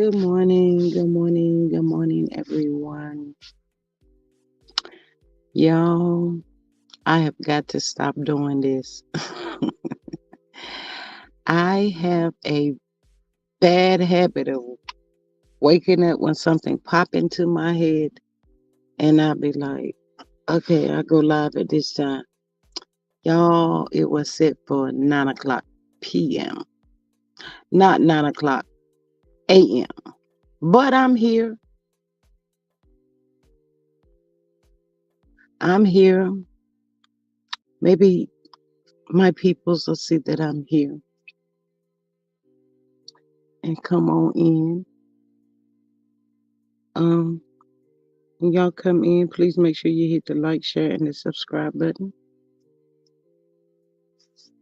Good morning, good morning, good morning, everyone. Y'all, I have got to stop doing this. I have a bad habit of waking up when something pop into my head and I'll be like, okay, I go live at this time. Y'all, it was set for 9 o'clock p.m., not 9 o'clock a.m. But I'm here. I'm here. Maybe my peoples will see that I'm here and come on in. Um, when y'all come in, please make sure you hit the like, share, and the subscribe button.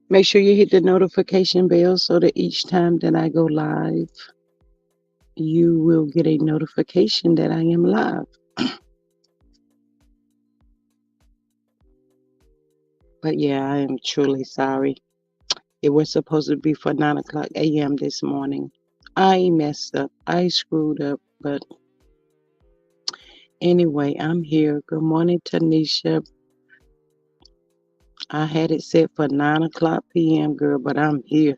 Make sure you hit the notification bell so that each time that I go live, you will get a notification that I am live. But yeah, I am truly sorry. It was supposed to be for 9 o'clock a.m. this morning. I messed up. I screwed up. But anyway, I'm here. Good morning, Tanisha. I had it set for 9 o'clock p.m., girl, but I'm here.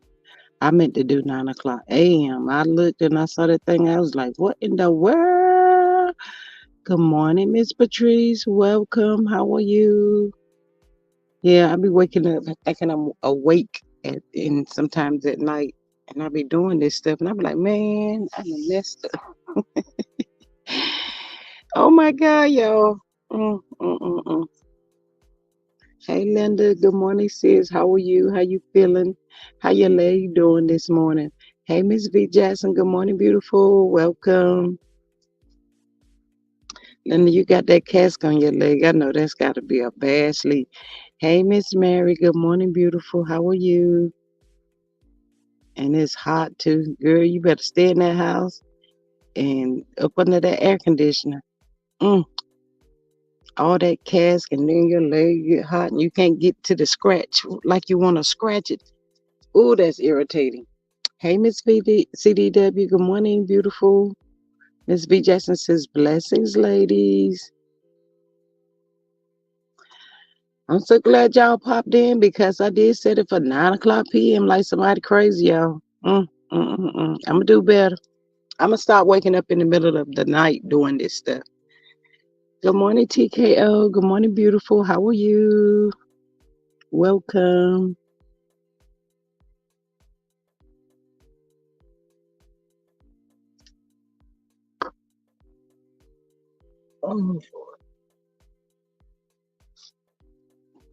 I meant to do 9 o'clock a.m. I looked and I saw that thing. I was like, what in the world? Good morning, Miss Patrice. Welcome. How are you? Yeah, I be waking up thinking I'm awake and sometimes at night. And I be doing this stuff. And I be like, man, I done messed up. Oh my God, y'all. Mm, mm, mm, mm. Hey, Linda. Good morning, sis. How are you? How you feeling? How your leg doing this morning? Hey, Miss V Jackson. Good morning, beautiful. Welcome. Linda, you got that cast on your leg. I know that's got to be a bad sleep. Hey, Miss Mary. Good morning, beautiful. How are you? And it's hot too, girl. You better stay in that house and up under that air conditioner. Mm, all that cast and then your leg get hot and you can't get to the scratch like you want to scratch it. Oh, that's irritating. Hey, Miss CDW. Good morning, beautiful. Miss V Jackson says, blessings, ladies. I'm so glad y'all popped in because I did set it for 9 o'clock p.m. like somebody crazy, y'all. I'm going to do better. I'm going to stop waking up in the middle of the night doing this stuff. Good morning, TKO. Good morning, beautiful. How are you? Welcome. Oh,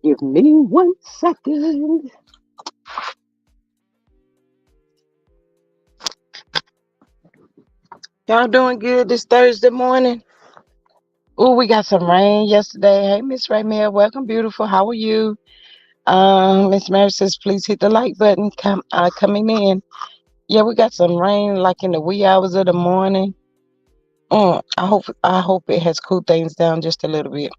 give me 1 second. Y'all doing good this Thursday morning? Oh, we got some rain yesterday. Hey, Miss Raymond, welcome, beautiful. How are you? Miss Mary says, please hit the like button. Coming in. Yeah, we got some rain like in the wee hours of the morning. I hope it has cooled things down just a little bit.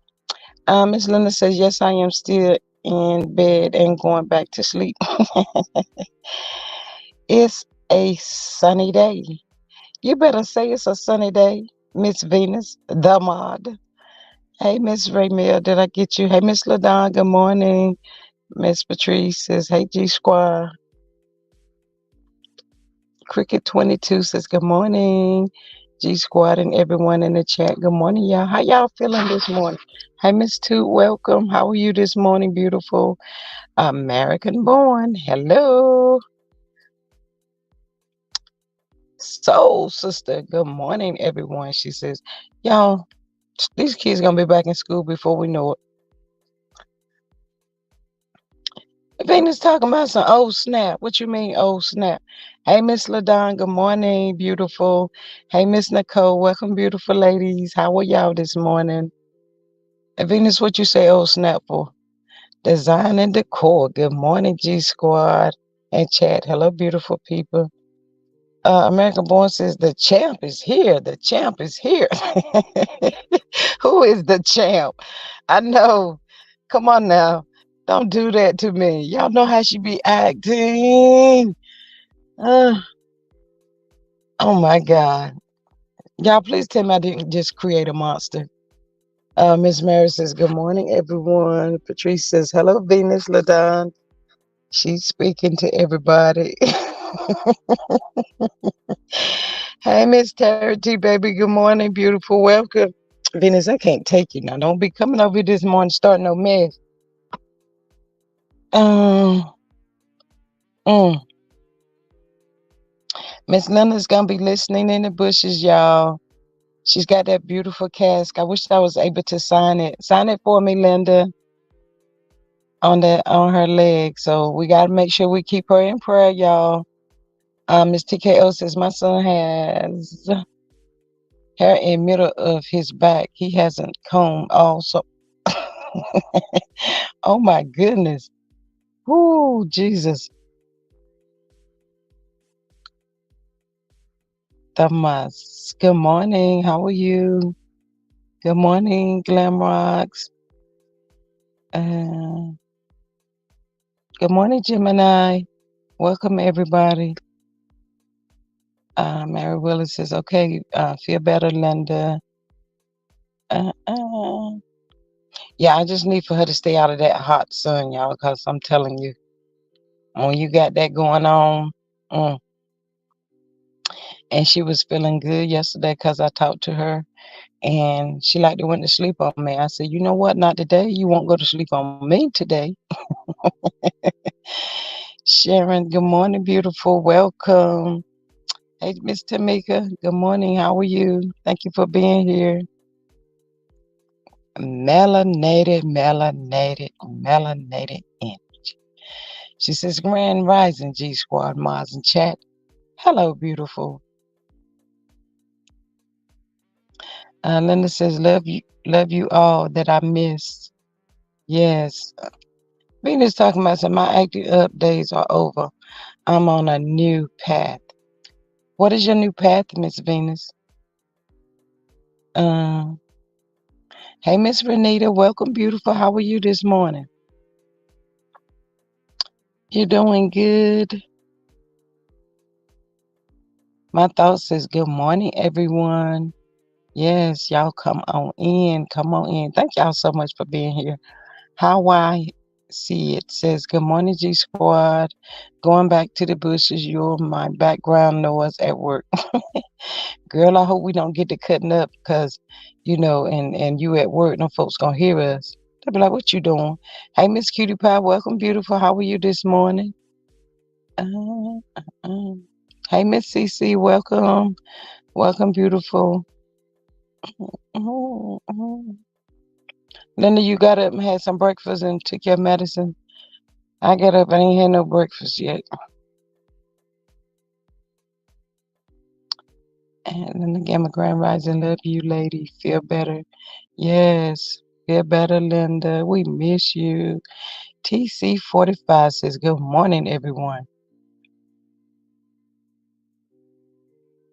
Miss Linda says, yes, I am still in bed and going back to sleep. It's a sunny day. You better say it's a sunny day, Miss Venus, the mod. Hey, Miss Raymel, did I get you? Hey, Miss LaDon, good morning. Miss Patrice says, hey, G Squad. Cricket 22 says, good morning. G Squad and everyone in the chat. Good morning, y'all. How y'all feeling this morning? Hey, Miss Toot, welcome. How are you this morning, beautiful? American born. Hello. Soul sister. Good morning, everyone. She says, y'all, these kids gonna be back in school before we know it. Venus talking about some old snap. What you mean, old snap? Hey, Miss LaDon, good morning, beautiful. Hey, Miss Nicole, welcome, beautiful ladies. How are y'all this morning? Venus, what you say, old snap for? Design and decor. Good morning, G Squad and chat. Hello, beautiful people. American Born says the champ is here. The champ is here. Who is the champ? I know. Come on now. Don't do that to me. Y'all know how she be acting. Uh, Oh my God. Y'all, please tell me I didn't just create a monster. Miss Mary says, good morning, everyone. Patrice says, hello, Venus Ladon. She's speaking to everybody. Hey, Miss Terry T, baby. Good morning, beautiful. Welcome. Venus, I can't take you now. Don't be coming over here this morning starting no mess. Um, mm. Miss Linda's gonna be listening in the bushes, y'all. She's got that beautiful cask. I wish I was able to sign it. Sign it for me, Linda, on her leg. So we gotta make sure we keep her in prayer, y'all. Miss TKO says my son has hair in middle of his back. He hasn't combed also. Oh my goodness. Ooh, Jesus. Thomas. Good morning. How are you? Good morning, Glamrocks. Uh, good morning, Gemini. Welcome, everybody. Mary Willis says, okay, feel better, Linda. Uh, uh. Yeah, I just need for her to stay out of that hot sun, y'all, because I'm telling you, when you got that going on, mm, and she was feeling good yesterday because I talked to her, and she like to went to sleep on me. I said, you know what? Not today. You won't go to sleep on me today. Sharon, good morning, beautiful. Welcome. Hey, Miss Tamika. Good morning. How are you? Thank you for being here. Melanated image. She says, Grand Rising, G Squad, Mars, and chat. Hello, beautiful. Linda says, love you all that I missed. Yes. Venus talking about some my active up days are over. I'm on a new path. What is your new path, Miss Venus? Um, hey, Miss Renita, welcome, beautiful. How are you this morning? You're doing good. My thought says, good morning, everyone. Yes, y'all come on in. Come on in. Thank y'all so much for being here. How I see it says, good morning, G Squad. Going back to the bushes, you're my background noise at work. Girl, I hope we don't get to cutting up because, and you at work, no folks gonna hear us. They'll be like, what you doing? Hey, Miss Cutie Pie, welcome, beautiful. How are you this morning? Uh, uh. Hey, Miss CC, welcome. Welcome, beautiful. Oh, oh. Linda, you got up and had some breakfast and took your medicine. I got up and ain't had no breakfast yet. And then again, my grand rising, love you, lady. Feel better. Yes, feel better, Linda. We miss you. TC45 says, good morning, everyone.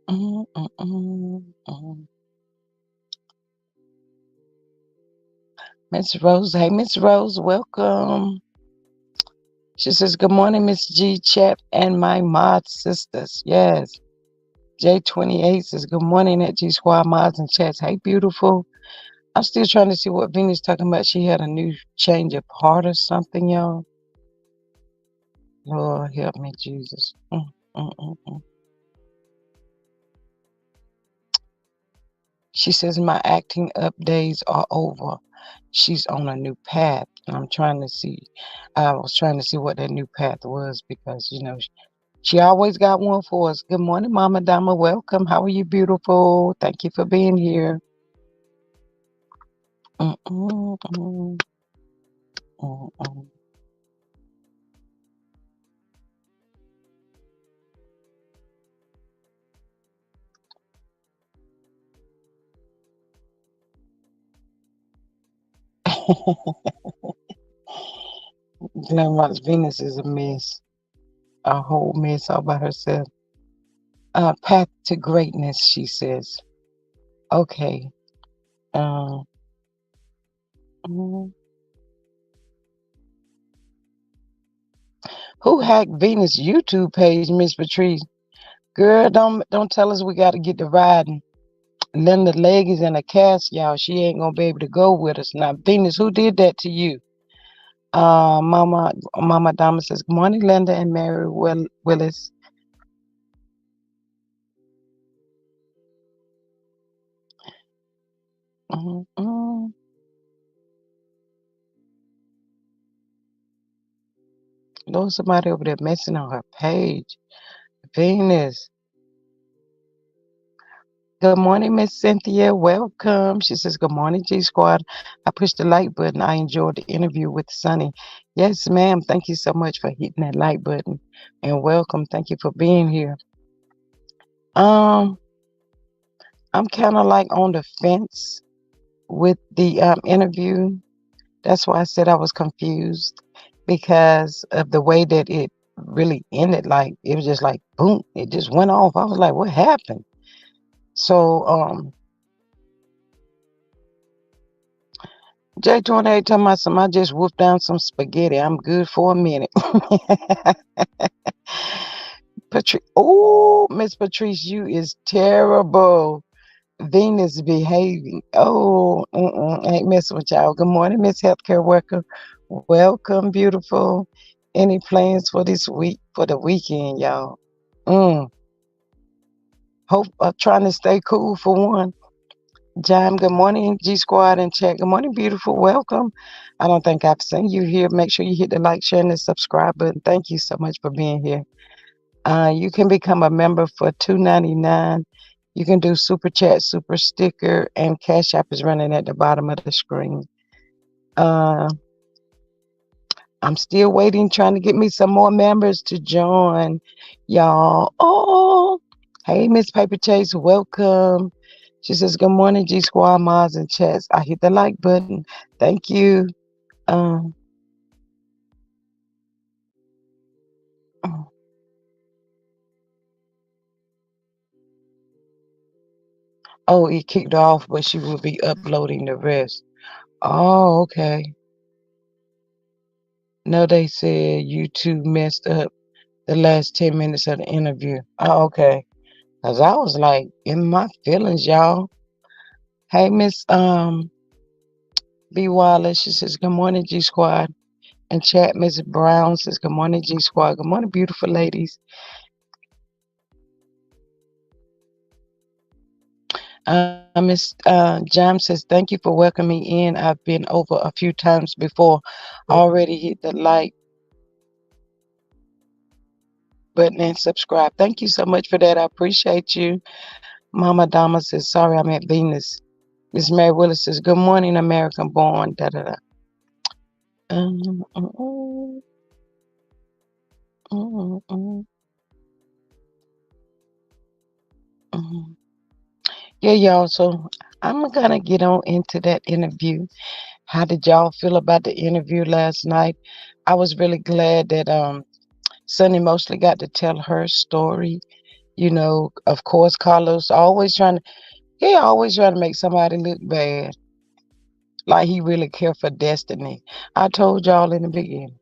Mm, mm, mm, mm. Miss Rose, hey, Miss Rose, welcome. She says, good morning, Miss G, Chap, and my mod sisters. Yes. J28 says, good morning at G Squad Mods and Chats. Hey, beautiful. I'm still trying to see what Venus talking about. She had a new change of heart or something, y'all. Lord, help me, Jesus. Mm, mm, mm. She says, my acting up days are over. She's on a new path. And I'm trying to see. I was trying to see what that new path was because, she always got one for us. Good morning, Mama Dama. Welcome. How are you, beautiful? Thank you for being here. Mm, mm, mm, mm, mm. Glamrock's Venus is a mess, a whole mess all by herself. Path to greatness, she says. Okay. Um, mm, who hacked Venus YouTube page, Miss Patrice? Girl, don't tell us we got to get to riding. Linda leg is in a cast, y'all. She ain't gonna be able to go with us. Now, Venus, who did that to you? Mama Dama says, good morning, Linda and Mary Willis. Mm-mm. Lord, somebody over there messing on her page. Venus. Good morning, Miss Cynthia. Welcome. She says, good morning, G Squad. I pushed the like button. I enjoyed the interview with Sunny. Yes, ma'am. Thank you so much for hitting that like button. And welcome. Thank you for being here. Um, I'm kind of like on the fence with the interview. That's why I said I was confused because of the way that it really ended. Like it was just like boom, it just went off. I was like, what happened? So J28 told me some I just whooped down some spaghetti. I'm good for a minute. Patrice, oh, Miss Patrice, you is terrible. Venus behaving. Oh, ain't messing with y'all. Good morning, Miss Healthcare Worker. Welcome, beautiful. Any plans for this week, for the weekend, y'all? Mm. Hope trying to stay cool for one. Jam, good morning, G Squad and chat. Good morning, beautiful. Welcome. I don't think I've seen you here. Make sure you hit the like, share, and the subscribe button. Thank you so much for being here. You can become a member for $2.99. You can do super chat, super sticker, and Cash App is running at the bottom of the screen. Uh, I'm still waiting, trying to get me some more members to join, y'all. Oh, hey, Miss Paper Chase, welcome. She says, good morning, G Squad, Mods, and chats. I hit the like button. Thank you. Um, oh, it kicked off, but she will be uploading the rest. Oh, okay. No, they said YouTube messed up the last 10 minutes of the interview. Oh, okay. Because I was like in my feelings, y'all. Hey, Miss B Wallace, she says, good morning, G Squad. And chat, Miss Brown says, good morning, G Squad. Good morning, beautiful ladies. Miss Jam says, thank you for welcoming me in. I've been over a few times before. Already hit the like button and subscribe. Thank you so much for that. I appreciate you. Mama Dama says, sorry, I'm at Venus. Miss Mary Willis says, good morning, American born. Da da da. Um, mm, mm, mm, mm. Yeah, y'all. So I'm gonna get on into that interview. How did y'all feel about the interview last night? I was really glad that Sunny mostly got to tell her story. You know, of course, Carlos always trying to make somebody look bad, like he really care for Destiny. I told y'all in the beginning,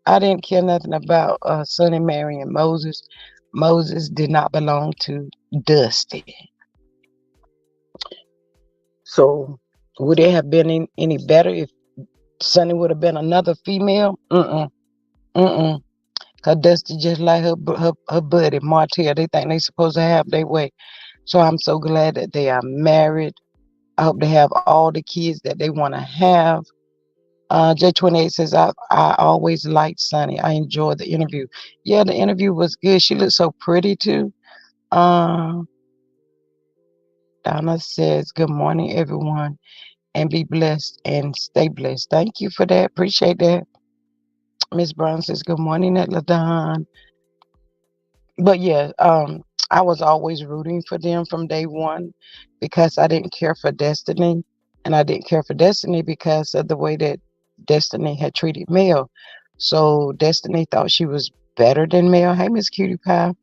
I didn't care nothing about Sonny marrying Moses. Moses did not belong to Dusty. So would it have been any better if Sonny would have been another female? Mm-mm. Mm-mm. Cause Dusty just like her buddy Martel. They think they supposed to have their way. So I'm so glad that they are married. I hope they have all the kids that they want to have. J28 says, I always liked Sunny. I enjoyed the interview. Yeah, the interview was good. She looked so pretty too. Uh, Donna says, good morning, everyone, and be blessed and stay blessed. Thank you for that. Appreciate that. Miss Brown says, good morning, at Ladon. But yeah, I was always rooting for them from day one because I didn't care for Destiny. And I didn't care for Destiny because of the way that Destiny had treated Mel. So Destiny thought she was better than Mel. Hey, Miss Cutie Pie.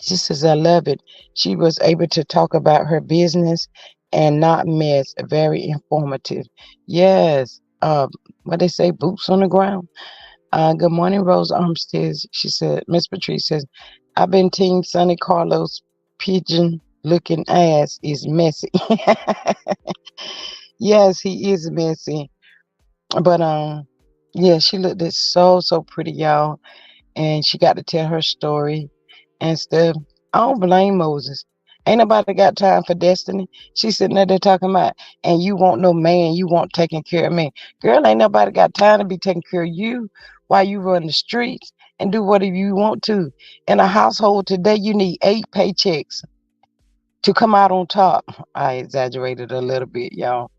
She says, I love it. She was able to talk about her business and not mess. Very informative. Yes. What they say, boots on the ground. Good morning, Rose Armstead. She said, Miss Patrice says, I've been Team Sonny Carlos pigeon looking ass is messy. Yes, he is messy. But yeah, she looked it so pretty, y'all. And she got to tell her story and stuff. I don't blame Moses. Ain't nobody got time for Destiny. She sitting there talking about, and you want no man, you want taking care of me. Girl, ain't nobody got time to be taking care of you while you run the streets and do whatever you want to. In a household today, you need 8 paychecks to come out on top. I exaggerated a little bit, y'all.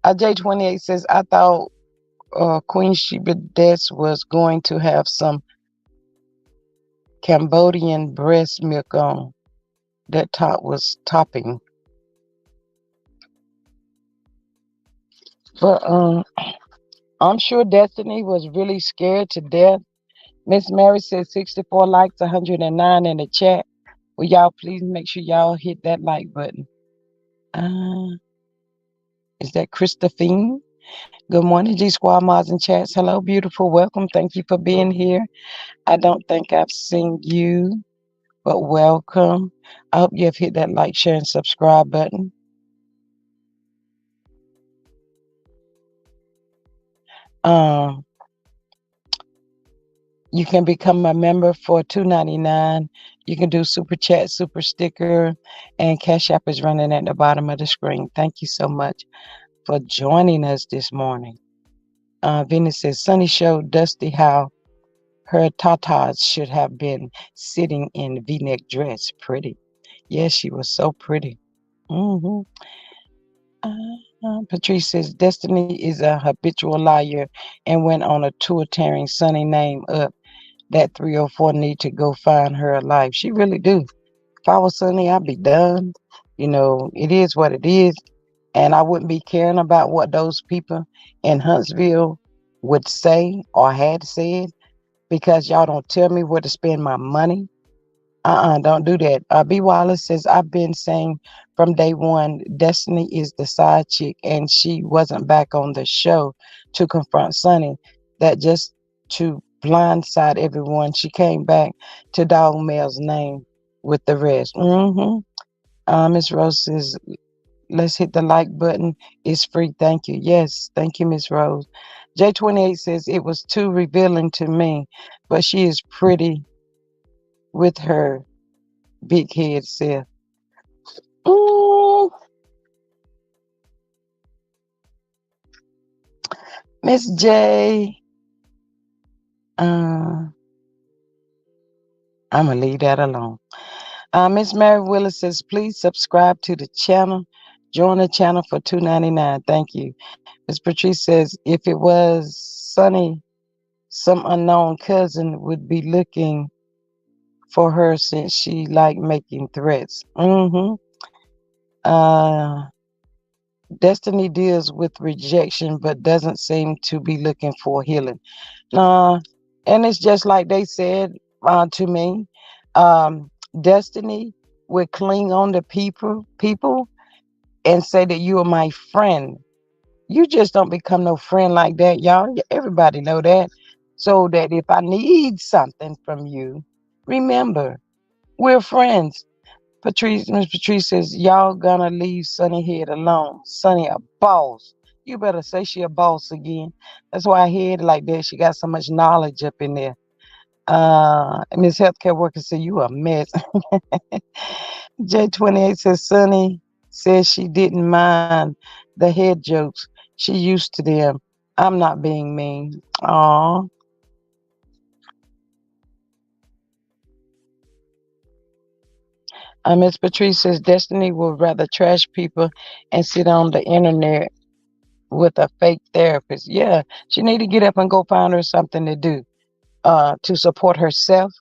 J28 says, I thought Queen Sheba Des was going to have some Cambodian breast milk on. That top was topping. But I'm sure Destiny was really scared to death. Miss Mary said 64 likes, 109 in the chat. Will y'all please make sure y'all hit that like button? Is that Christophine? Good morning, G Squad Mods and Chats. Hello, beautiful. Welcome. Thank you for being here. I don't think I've seen you, but welcome. I hope you have hit that like, share, and subscribe button. You can become a member for $2.99. You can do super chat, super sticker, and Cash App is running at the bottom of the screen. Thank you so much for joining us this morning. Venus says, Sunny showed Dusty how her tatas should have been sitting in V-neck dress. Pretty. Yes, she was so pretty. Mm-hmm. Patrice says, Destiny is a habitual liar and went on a tour tearing Sunny name up. That 304 need to go find her alive. She really do. If I was Sunny, I'd be done. You know, it is what it is. And I wouldn't be caring about what those people in Huntsville would say or had said because y'all don't tell me where to spend my money. Don't do that. B. Wallace says, I've been saying from day one, Destiny is the side chick, and she wasn't back on the show to confront Sunny. That just to blindside everyone. She came back to Dog Mel's name with the rest. Miss Rose says, let's hit the like button. It's free. Thank you. Yes, thank you, Miss Rose. J28 says, it was too revealing to me, but she is pretty with her big head self. Ooh, Miss J. I'm gonna leave that alone. Miss Mary Willis says, please subscribe to the channel. Join the channel for $2.99. Thank you. Miss Patrice says, if it was Sunny, some unknown cousin would be looking for her since she like making threats. Destiny deals with rejection, but doesn't seem to be looking for healing. And it's just like they said to me, Destiny would cling on to people and say that you are my friend. You just don't become no friend like that, y'all. Everybody know that. So that if I need something from you, remember, we're friends. Miss Patrice says, y'all gonna leave Sunny Head alone. Sunny a boss. You better say she a boss again. That's why I hear it like that. She got so much knowledge up in there. Miss Healthcare Worker said, you a mess. J28 says, Sunny says she didn't mind the head jokes. She used to them. I'm not being mean. Aw. Miss Patrice says, Destiny would rather trash people and sit on the internet with a fake therapist. Yeah, she need to get up and go find her something to do to support herself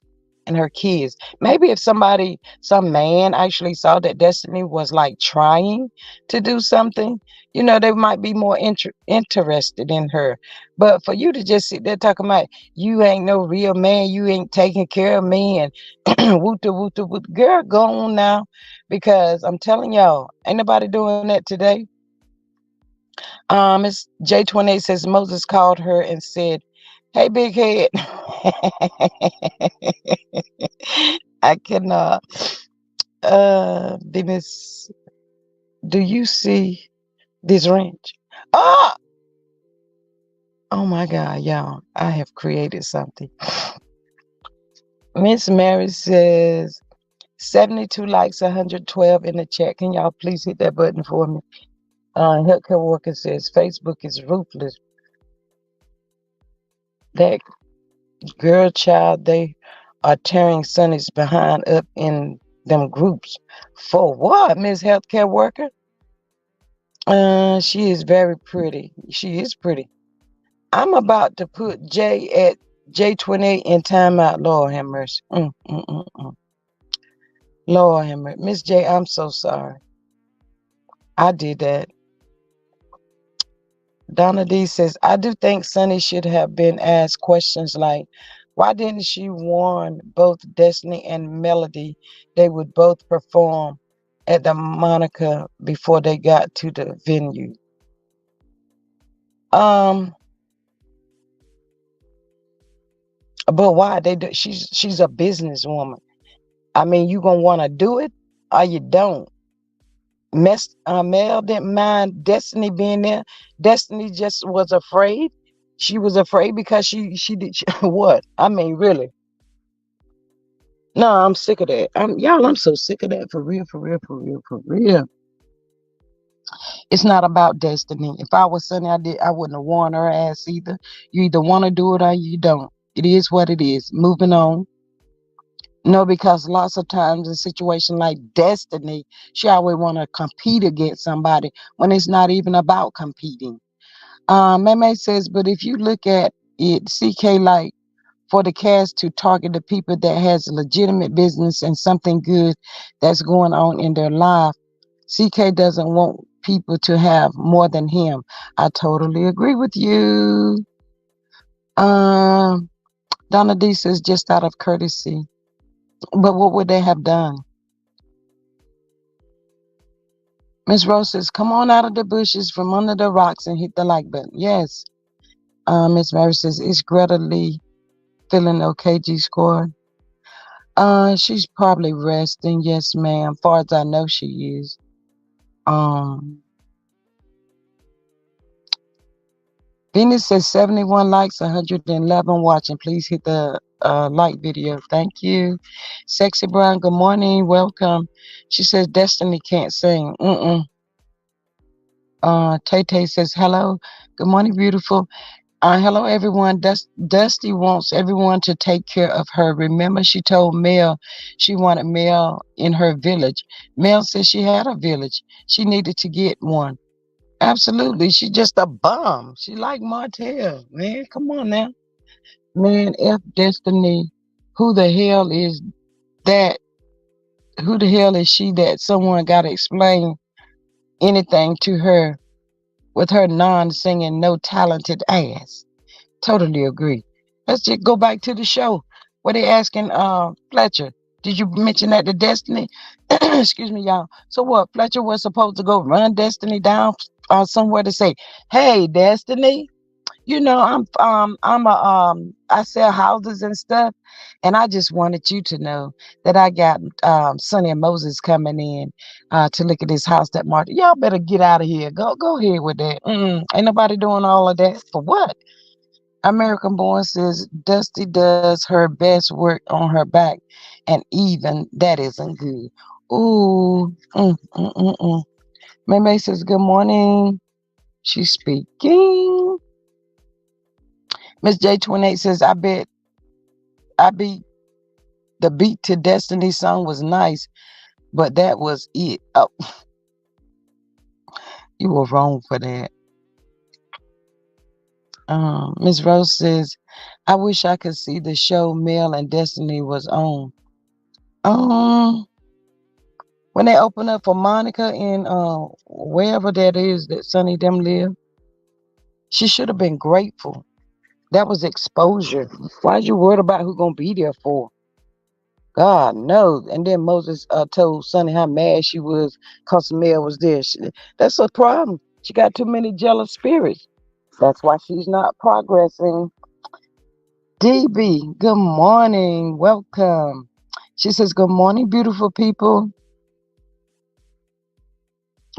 and her kids. Maybe if some man actually saw that Destiny was like trying to do something, they might be more interested in her. But for you to just sit there talking about you ain't no real man, you ain't taking care of me, and woota woota woot, girl, go on now, because I'm telling y'all, ain't nobody doing that today. It's J28 says Moses called her and said, "Hey, big head." I cannot. Dennis, do you see this wrench? Oh, oh my God, y'all! I have created something. Miss Mary says 72 likes, 112 in the chat. Can y'all please hit that button for me? Healthcare worker says Facebook is ruthless. That girl child, they are tearing Sonny's behind up in them groups. For what, Miss Healthcare worker? She is very pretty. She is pretty. I'm about to put J at J28 in timeout. Lord have mercy. Lord have mercy. Miss J, I'm so sorry. I did that. Donna D says, I do think Sunny should have been asked questions like, why didn't she warn both Destiny and Melody they would both perform at the Monica before they got to the venue? Um, but why? She's a businesswoman. I mean, you gonna want to do it or you don't. Mel didn't mind Destiny being there. Destiny just was afraid. She was afraid because she did what? I mean, really. No, I'm sick of that. I'm so sick of that for real, for real, for real, for real. It's not about Destiny. If I was Sunny, I wouldn't have warned her ass either. You either want to do it or you don't. It is what it is. Moving on. No, because lots of times in situations like Destiny, she always want to compete against somebody when it's not even about competing. Meme says, but if you look at it, CK, like for the cast to target the people that has legitimate business and something good that's going on in their life, CK doesn't want people to have more than him. I totally agree with you. Um, Donna D says, just out of courtesy. But what would they have done? Miss Rose says, come on out of the bushes from under the rocks and hit the like button. Yes. Miss Mary says, is Greta Lee feeling okay, G Squad? She's probably resting. Yes, ma'am. Far as I know, she is. Um, Venus says 71 likes, 111 watching. Please hit the like video. Thank you. Sexy Brown, good morning. Welcome. She says Destiny can't sing. Tay Tay says hello. Good morning, beautiful. Hello, everyone. Dusty wants everyone to take care of her. Remember, she told Mel she wanted Mel in her village. Mel said she had a village. She needed to get one. Absolutely. She just a bum. She like Martel. Man, come on now. Man, F Destiny. Who the hell is that? Who the hell is she that someone got to explain anything to her with her non-singing, no talented ass? Totally agree. Let's just go back to the show. What they asking Fletcher? Did you mention that to Destiny? Excuse me, y'all. So what? Fletcher was supposed to go run Destiny down somewhere to say, "Hey, Destiny, I sell houses and stuff, and I just wanted you to know that I got Sonny and Moses coming in to look at this house that Martin. Y'all better get out of here. Go ahead with that. Ain't nobody doing all of that for what?" American Born says Dusty does her best work on her back, and even that isn't good. Ooh, May says good morning. She's speaking. Miss J28 says I beat the beat to Destiny song was nice, but that was it. Oh, you were wrong for that. Miss Rose says, I wish I could see the show Mel and Destiny was on. Um, when they open up for Monica in wherever that is that Sonny them live, she should have been grateful. That was exposure. Why you worried about who gonna be there for? God knows. And then Moses told Sonny how mad she was because Mel was there. That's a problem. She got too many jealous spirits. That's why she's not progressing. DB, good morning. Welcome. She says, "Good morning, beautiful people.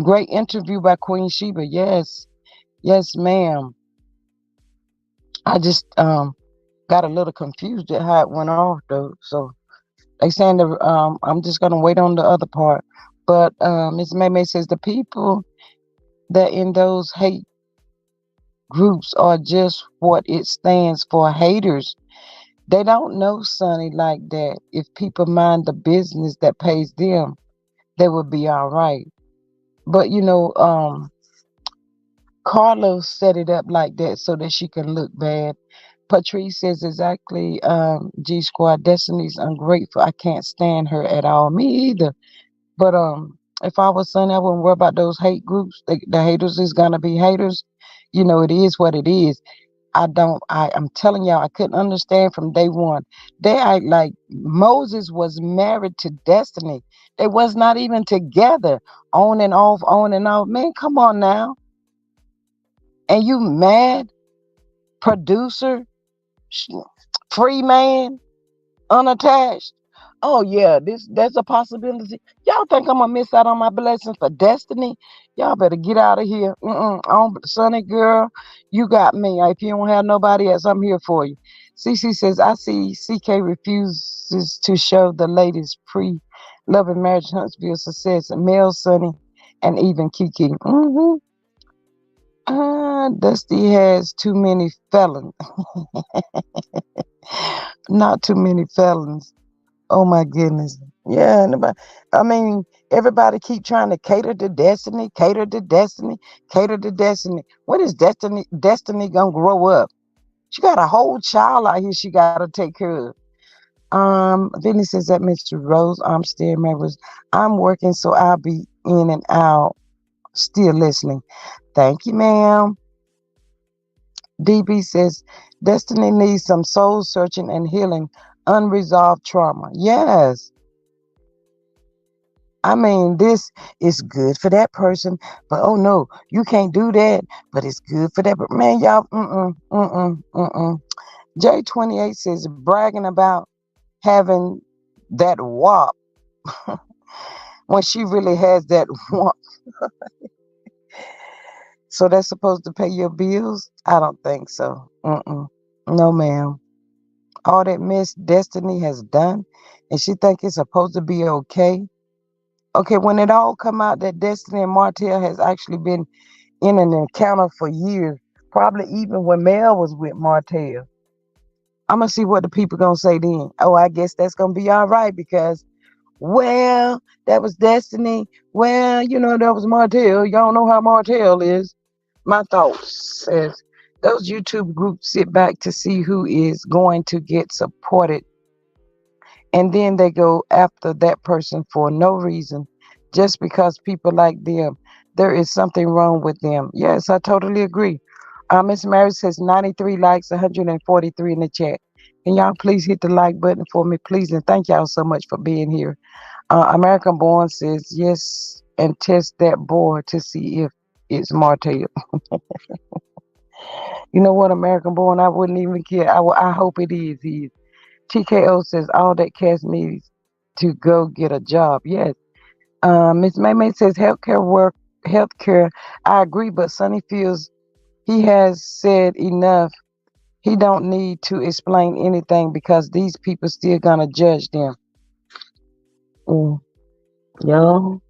Great interview by Queen Sheba." Yes, yes, ma'am. I just got a little confused at how it went off though. So they saying I'm just gonna wait on the other part. But Miss May says the people that in those hate groups are just what it stands for, haters. They don't know Sonny like that. If people mind the business that pays them, they would be all right. But Carlos set it up like that so that she can look bad. Patrice says exactly, G Squad, Destiny's ungrateful. I can't stand her at all. Me either. But if I was Sonny, I wouldn't worry about those hate groups. The haters is gonna be haters. It is what it is. I'm telling y'all, I couldn't understand from day one. They act like Moses was married to Destiny. They was not even together. On and off, on and off. Man, come on now. And you mad, producer, free man, unattached. Oh yeah, that's a possibility. Y'all think I'm gonna miss out on my blessings for Destiny? Y'all better get out of here. Sonny girl, you got me. If you don't have nobody else, I'm here for you. CC says I see CK refuses to show the ladies pre-love and marriage Huntsville success. Mel, Sonny, and even Kiki. Dusty has too many felons. Not too many felons. Oh my goodness. Yeah, I mean, everybody keep trying to cater to Destiny, cater to Destiny, cater to Destiny. When is Destiny gonna grow up? She got a whole child out here she gotta take care of. Then he says that Mr. Rose Armstead members, I'm working, so I'll be in and out, still listening. Thank you, ma'am. DB says Destiny needs some soul searching and healing unresolved trauma. Yes. I mean, this is good for that person, but oh no, you can't do that. But it's good for that. But man, y'all, J28 says bragging about having that WAP when she really has that WAP. So that's supposed to pay your bills? I don't think so. No, ma'am. All that Miss Destiny has done, and she think it's supposed to be okay. Okay, when it all come out that Destiny and Martel has actually been in an encounter for years, probably even when Mel was with Martel. I'm gonna see what the people gonna say then. Oh, I guess that's gonna be all right because, well, that was Destiny. Well, that was Martel. Y'all know how Martel is. My thoughts says those YouTube groups sit back to see who is going to get supported, and then they go after that person for no reason, just because people like them. There is something wrong with them. Yes, I totally agree. Miss Mary says 93 likes, 143 in the chat. Can y'all please hit the like button for me, please? And thank y'all so much for being here. American Born says yes, and test that board to see if it's Martell. You know what, American Born? I wouldn't even care. I hope it is. TKO says all that cast needs to go get a job. Yes. Miss May says healthcare. I agree, but Sonny feels he has said enough. He don't need to explain anything because these people still gonna judge them. Mm, yo,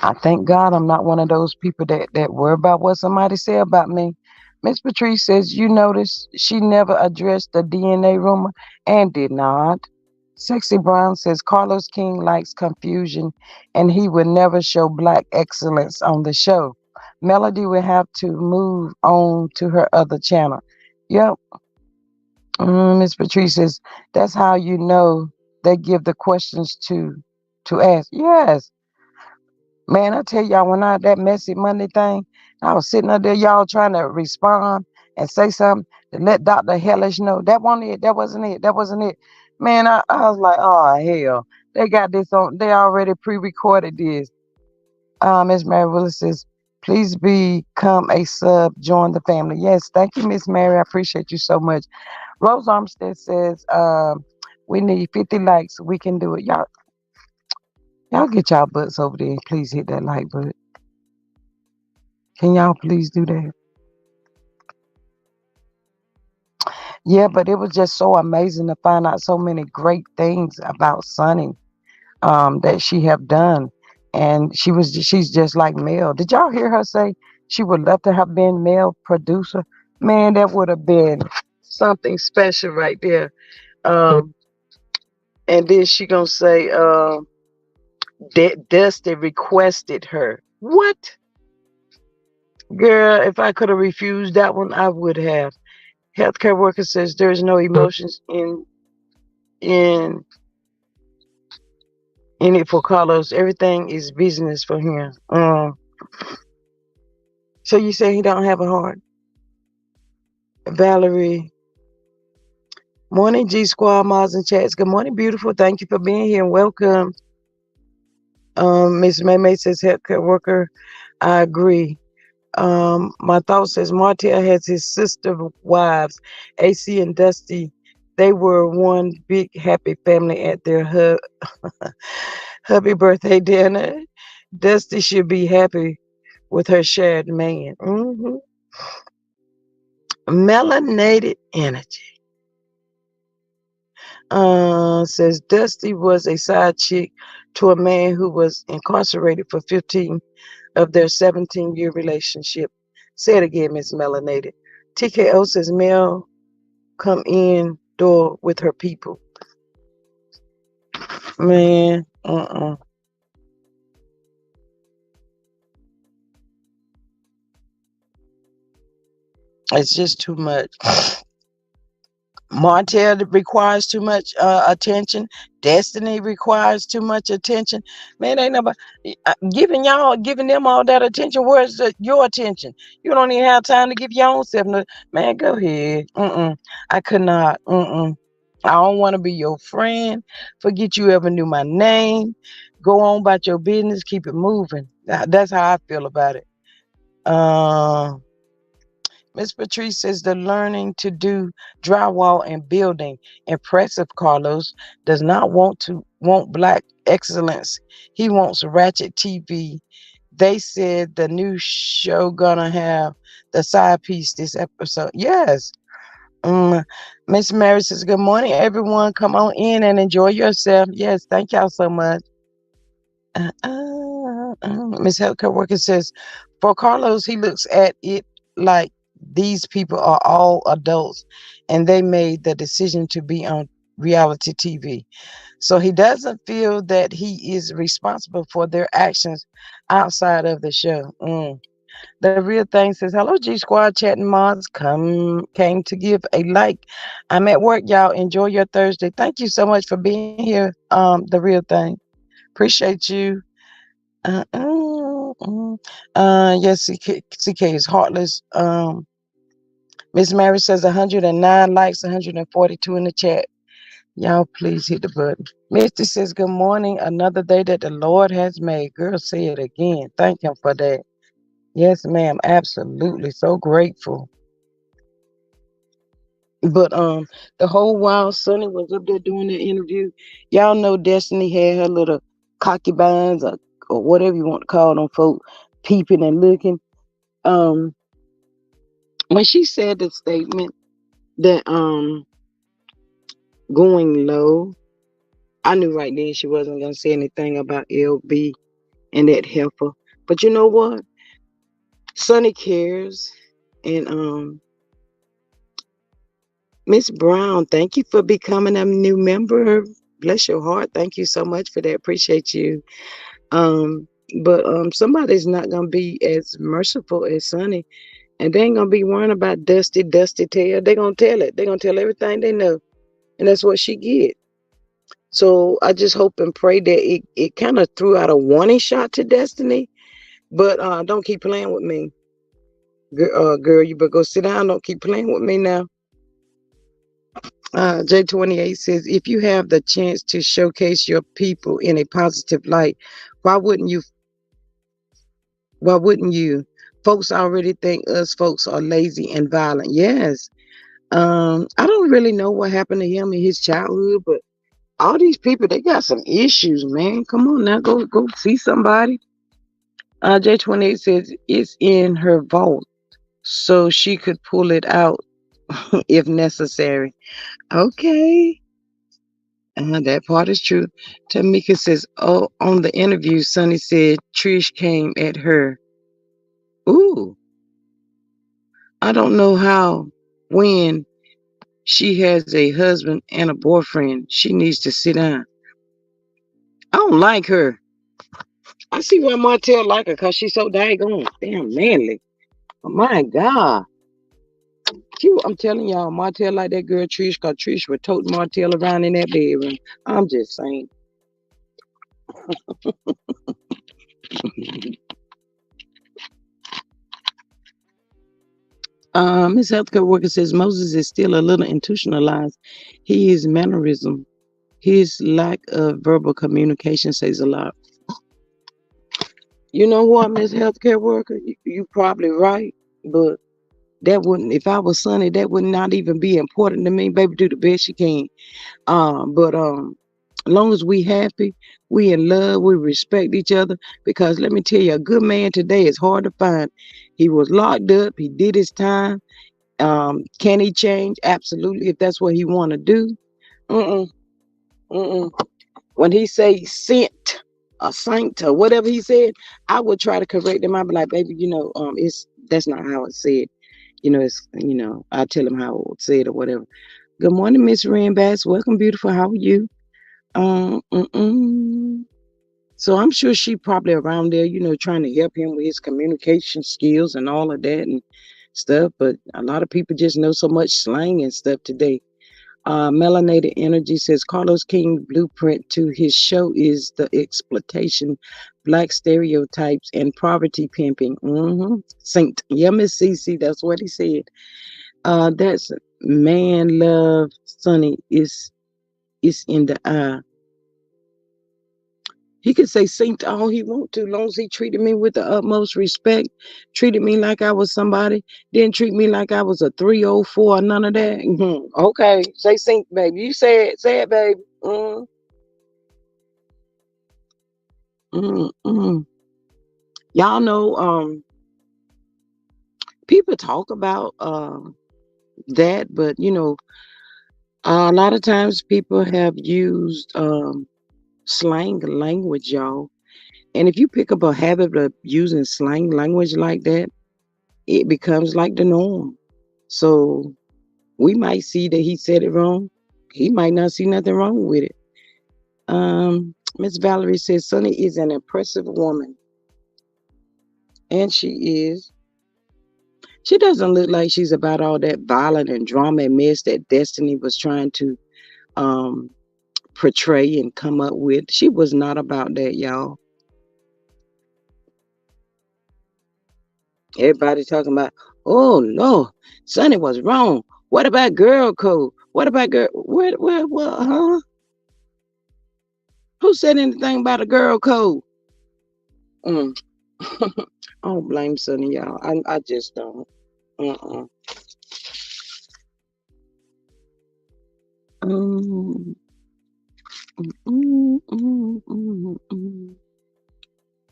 I thank God I'm not one of those people that worry about what somebody say about me. Miss Patrice says you notice she never addressed the DNA rumor and did not. Sexy Brown says Carlos King likes confusion and he would never show black excellence on the show. Melody will have to move on to her other channel. Yep. Miss Patrice says that's how you know they give the questions to ask. Yes. Man, I tell y'all, when I that messy Monday thing, I was sitting up there, y'all trying to respond and say something to let Dr. Hellish know that wasn't it, that wasn't it, that wasn't it. Man, I was like, oh hell, they got this on, they already pre-recorded this. Miss Mary Willis says, please become a sub, join the family. Yes, thank you, Miss Mary. I appreciate you so much. Rose Armstead says, We need 50 likes. We can do it. Y'all get y'all butts over there and please hit that like button. Can y'all please do that? Yeah, but it was just so amazing to find out so many great things about Sunny that she have done. And she's just like Mel. Did y'all hear her say she would love to have been Mel producer? Man, that would have been something special right there. Um, and then she gonna say that Dusty requested her. What? Girl, if I could have refused that one, I would have. Healthcare worker says there's no emotions in in it for Carlos. Everything is business for him. So you say he don't have a heart? Valerie. Morning, G Squad, Miles and Chats. Good morning, beautiful. Thank you for being here and welcome. Miss May says healthcare worker. I agree. My thought says Martel has his sister wives, AC and Dusty. They were one big happy family at their hubby birthday dinner. Dusty should be happy with her shared man. Melanated energy. Says Dusty was a side chick to a man who was incarcerated for 15 of their 17-year relationship. Say it again, Miss Melanated. TKO says Mel come in door with her people. Man, it's just too much. Martel requires too much attention. Destiny requires too much attention. Man, ain't nobody giving them all that attention. Where's your attention? You don't even have time to give your own self. No, man, go ahead. I could not. I don't want to be your friend. Forget you ever knew my name. Go on about your business. Keep it moving. That's how I feel about it. Miss Patrice says the learning to do drywall and building. Impressive, Carlos. Does not want black excellence. He wants ratchet TV. They said the new show gonna have the side piece this episode. Yes. Miss Mary says, good morning, everyone. Come on in and enjoy yourself. Yes, thank y'all so much. Miss Healthcare Worker says, for Carlos, he looks at it like these people are all adults and they made the decision to be on reality TV. So he doesn't feel that he is responsible for their actions outside of the show. The real thing says, hello, G Squad, chatting mods. Came to give a like. I'm at work, y'all. Enjoy your Thursday. Thank you so much for being here. The real thing. Appreciate you. Yes, CK is heartless. Miss Mary says 109 likes, 142 in the chat. Y'all please hit the button. Misty says, good morning. Another day that the Lord has made. Girl, say it again. Thank him for that. Yes, ma'am. Absolutely. So grateful. But the whole while Sonny was up there doing the interview, y'all know Destiny had her little concubines or whatever you want to call them folk peeping and looking. When she said the statement that going low, I knew right then she wasn't gonna say anything about LB and that helper. But you know what? Sonny cares. And Miss Brown, thank you for becoming a new member. Bless your heart. Thank you so much for that. Appreciate you. But somebody's not gonna be as merciful as Sonny, and they ain't gonna be worrying about Dusty tail. They're gonna tell it. They're gonna tell everything they know, and that's what she get. So I just hope and pray that it kind of threw out a warning shot to Destiny. But don't keep playing with me, girl. You better go sit down. Don't keep playing with me now. J28 says, if you have the chance to showcase your people in a positive light, why wouldn't you? Why wouldn't you? Folks already think us folks are lazy and violent. Yes. I don't really know what happened to him in his childhood, but All these people, they got some issues, man. Come on now, go see somebody. J28 says it's in her vault, so she could pull it out if necessary. Okay. That part is true. Tamika says, oh, on the interview, Sonny said Trish came at her. Ooh, I don't know how, when she has a husband and a boyfriend, she needs to sit down. I don't like her. I see why Martel like her because she's so daggone damn manly. Oh my God. I'm telling y'all, Martel like that girl Trish because Trish would tote Martel around in that bedroom. I'm just saying. His healthcare worker says Moses is still a little institutionalized. His mannerism, his lack of verbal communication says a lot. You know what, Miss Healthcare Worker? You probably right, but that wouldn't. If I was Sonny, that would not even be important to me. Baby, do the best you can. But as long as we happy, we in love, we respect each other. Because let me tell you, a good man today is hard to find. He was locked up. He did his time. Can he change? Absolutely, if that's what he want to do. Mm-mm, mm-mm. When he say sent, a saint, or whatever he said, I would try to correct him. I'd be like, baby, it's that's not how it's said. I tell him how it said or whatever. Good morning, Miss Bass. Welcome, beautiful. How are you? Mm-mm. So I'm sure she probably around there, trying to help him with his communication skills and all of that and stuff. But a lot of people just know so much slang and stuff today. Melanated Energy says Carlos King blueprint to his show is the exploitation, black stereotypes, and poverty pimping. Saint. Yeah, Miss Cece, that's what he said. That's man love, Sonny, is in the eye. He could say saint all he want to, long as he treated me with the utmost respect, treated me like I was somebody, didn't treat me like I was a 304 or none of that. Okay, say saint, baby. You say it, baby. Mm, mm. Y'all know, people talk about that, but a lot of times people have used slang language, y'all. And if you pick up a habit of using slang language like that, it becomes like the norm. So we might see that he said it wrong. He might not see nothing wrong with it. Miss Valerie says Sunny is an impressive woman. And she is. She doesn't look like she's about all that violent and drama and mess that Destiny was trying to um portray and come up with. She was not about that, y'all. Everybody talking about, oh no, Sonny was wrong. What about girl code? What about girl? What, huh? Who said anything about a girl code? Mm. I don't blame Sonny, y'all. I just don't. Uh-uh. Mm, mm.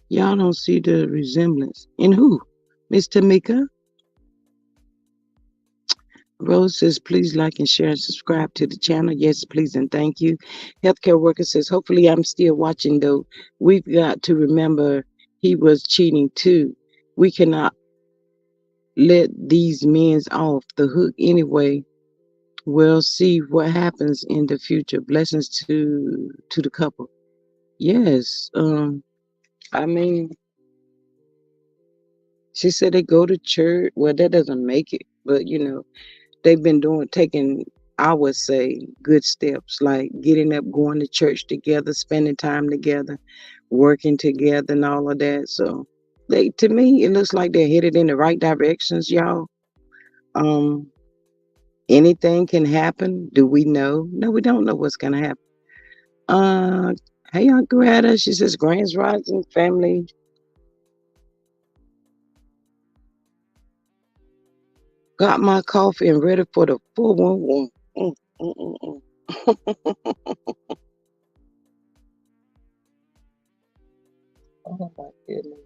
Y'all don't see the resemblance. In who? Miss Tamika? Rose says, please like and share and subscribe to the channel. Yes, please and thank you. Healthcare worker says, hopefully I'm still watching though. We've got to remember he was cheating too. We cannot let these men off the hook anyway. We'll see what happens in the future. Blessings to the couple. Yes. I mean, she said they go to church. Well, that doesn't make it, but they've been taking, I would say, good steps, like getting up, going to church together, spending time together, working together, and all of that. So, to me, it looks like they're headed in the right directions, y'all. Um, Anything can happen. Do we know? No, we don't know what's gonna happen. Uh, hey, Aunt Greta, she says, Grand's Rising family. Got my coffee and ready for the 411. Mm, mm, mm, mm. Oh my goodness.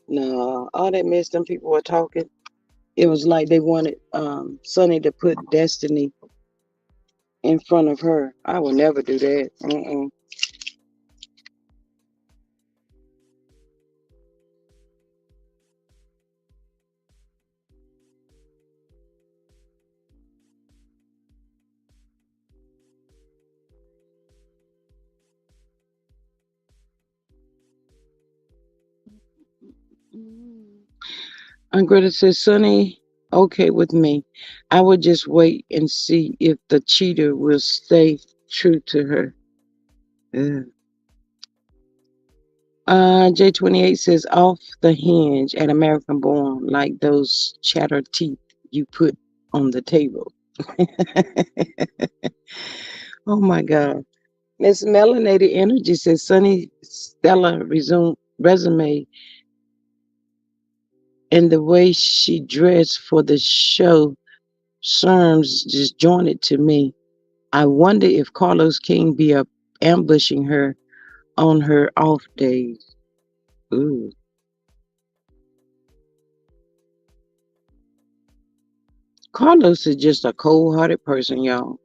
No, all that mess them people were talking. It was like they wanted Sonny to put Destiny in front of her. I would never do that. And Greta says, Sonny, okay with me. I would just wait and see if the cheater will stay true to her. Ugh. J28 says, off the hinge at American Born, like those chatter teeth you put on the table. Oh my God. Miss Melanated Energy says, Sunny Stella resume and the way she dressed for the show serves disjointed to me. I wonder if Carlos King be up ambushing her on her off days. Ooh. Carlos is just a cold-hearted person, y'all.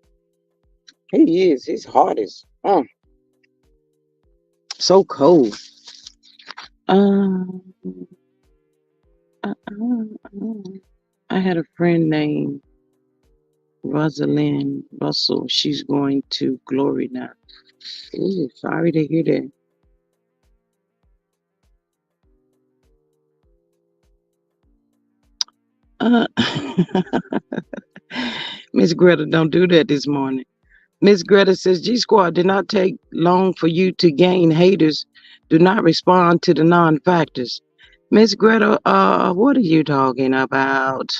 He is. His heart is so cold. Um, I had a friend named Rosalind Russell. She's going to Glory now. Ooh, sorry to hear that. Uh, Miss Greta, don't do that this morning. Miss Greta says G Squad did not take long for you to gain haters. Do not respond to the non-factors. Miss Greta, what are you talking about?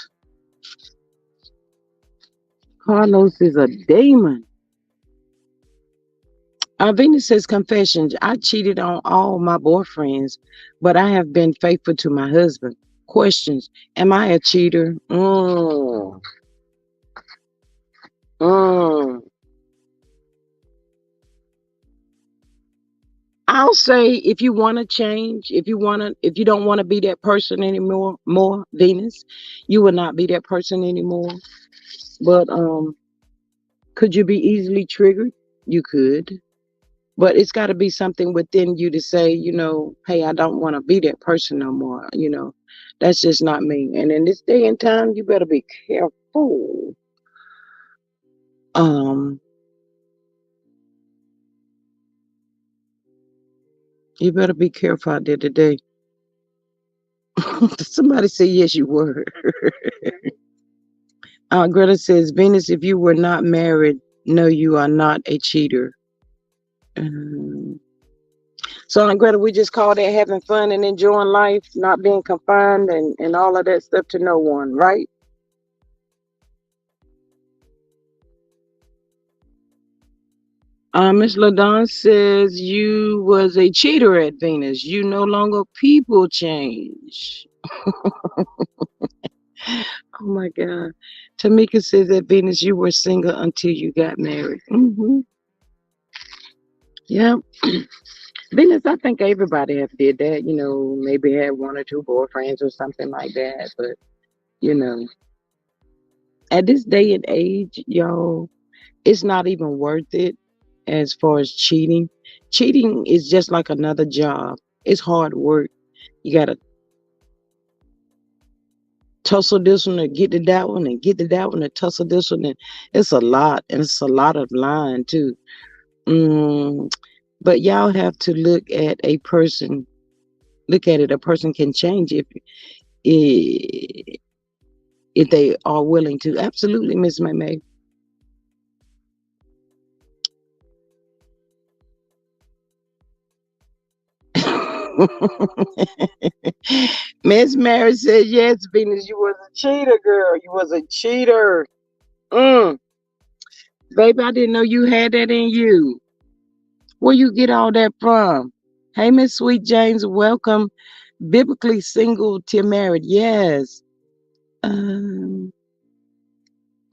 Carlos is a demon. Venus says confessions. I cheated on all my boyfriends, but I have been faithful to my husband. Questions. Am I a cheater? Mm. I'll say if you want to change, if you don't want to be that person anymore, more Venus, you will not be that person anymore. But could you be easily triggered? You could. But it's got to be something within you to say, hey, I don't want to be that person no more. That's just not me. And in this day and time, you better be careful. Um, you better be careful out there today. Somebody say yes, you were. Greta says, Venus, if you were not married, no, you are not a cheater. Um, so, Greta, we just call that having fun and enjoying life, not being confined and all of that stuff to no one, right? Miss LaDon says you was a cheater at Venus. You no longer people change. Oh my God. Tamika says at Venus you were single until you got married. Yeah. Venus, I think everybody have did that, maybe had one or two boyfriends or something like that. But, you know, at this day and age, y'all, it's not even worth it as far as cheating. Cheating is just like another job. It's hard work. You gotta tussle this one and get to that one and get to that one and tussle this one, and it's a lot, and it's a lot of lying too. Mm, but y'all have to look at a person. Look at it. A person can change if if they are willing to. Absolutely, Miss May. Miss Mary said, yes, Venus, you was a cheater, girl. You was a cheater. Mm. Baby, I didn't know you had that in you. Where you get all that from? Hey, Miss Sweet James, welcome. Biblically single till married. Yes. Um,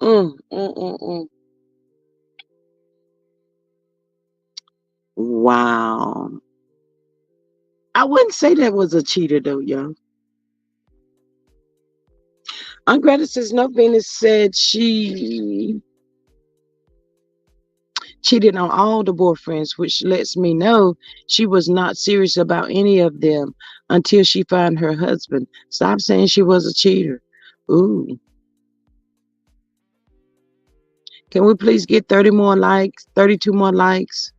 mm, mm, mm, mm. Wow. I wouldn't say that was a cheater though, y'all. Aunt Greta says no. Venus said she cheated on all the boyfriends, which lets me know she was not serious about any of them until she found her husband. Stop saying she was a cheater. Ooh. Can we please get 30 more likes, 32 more likes?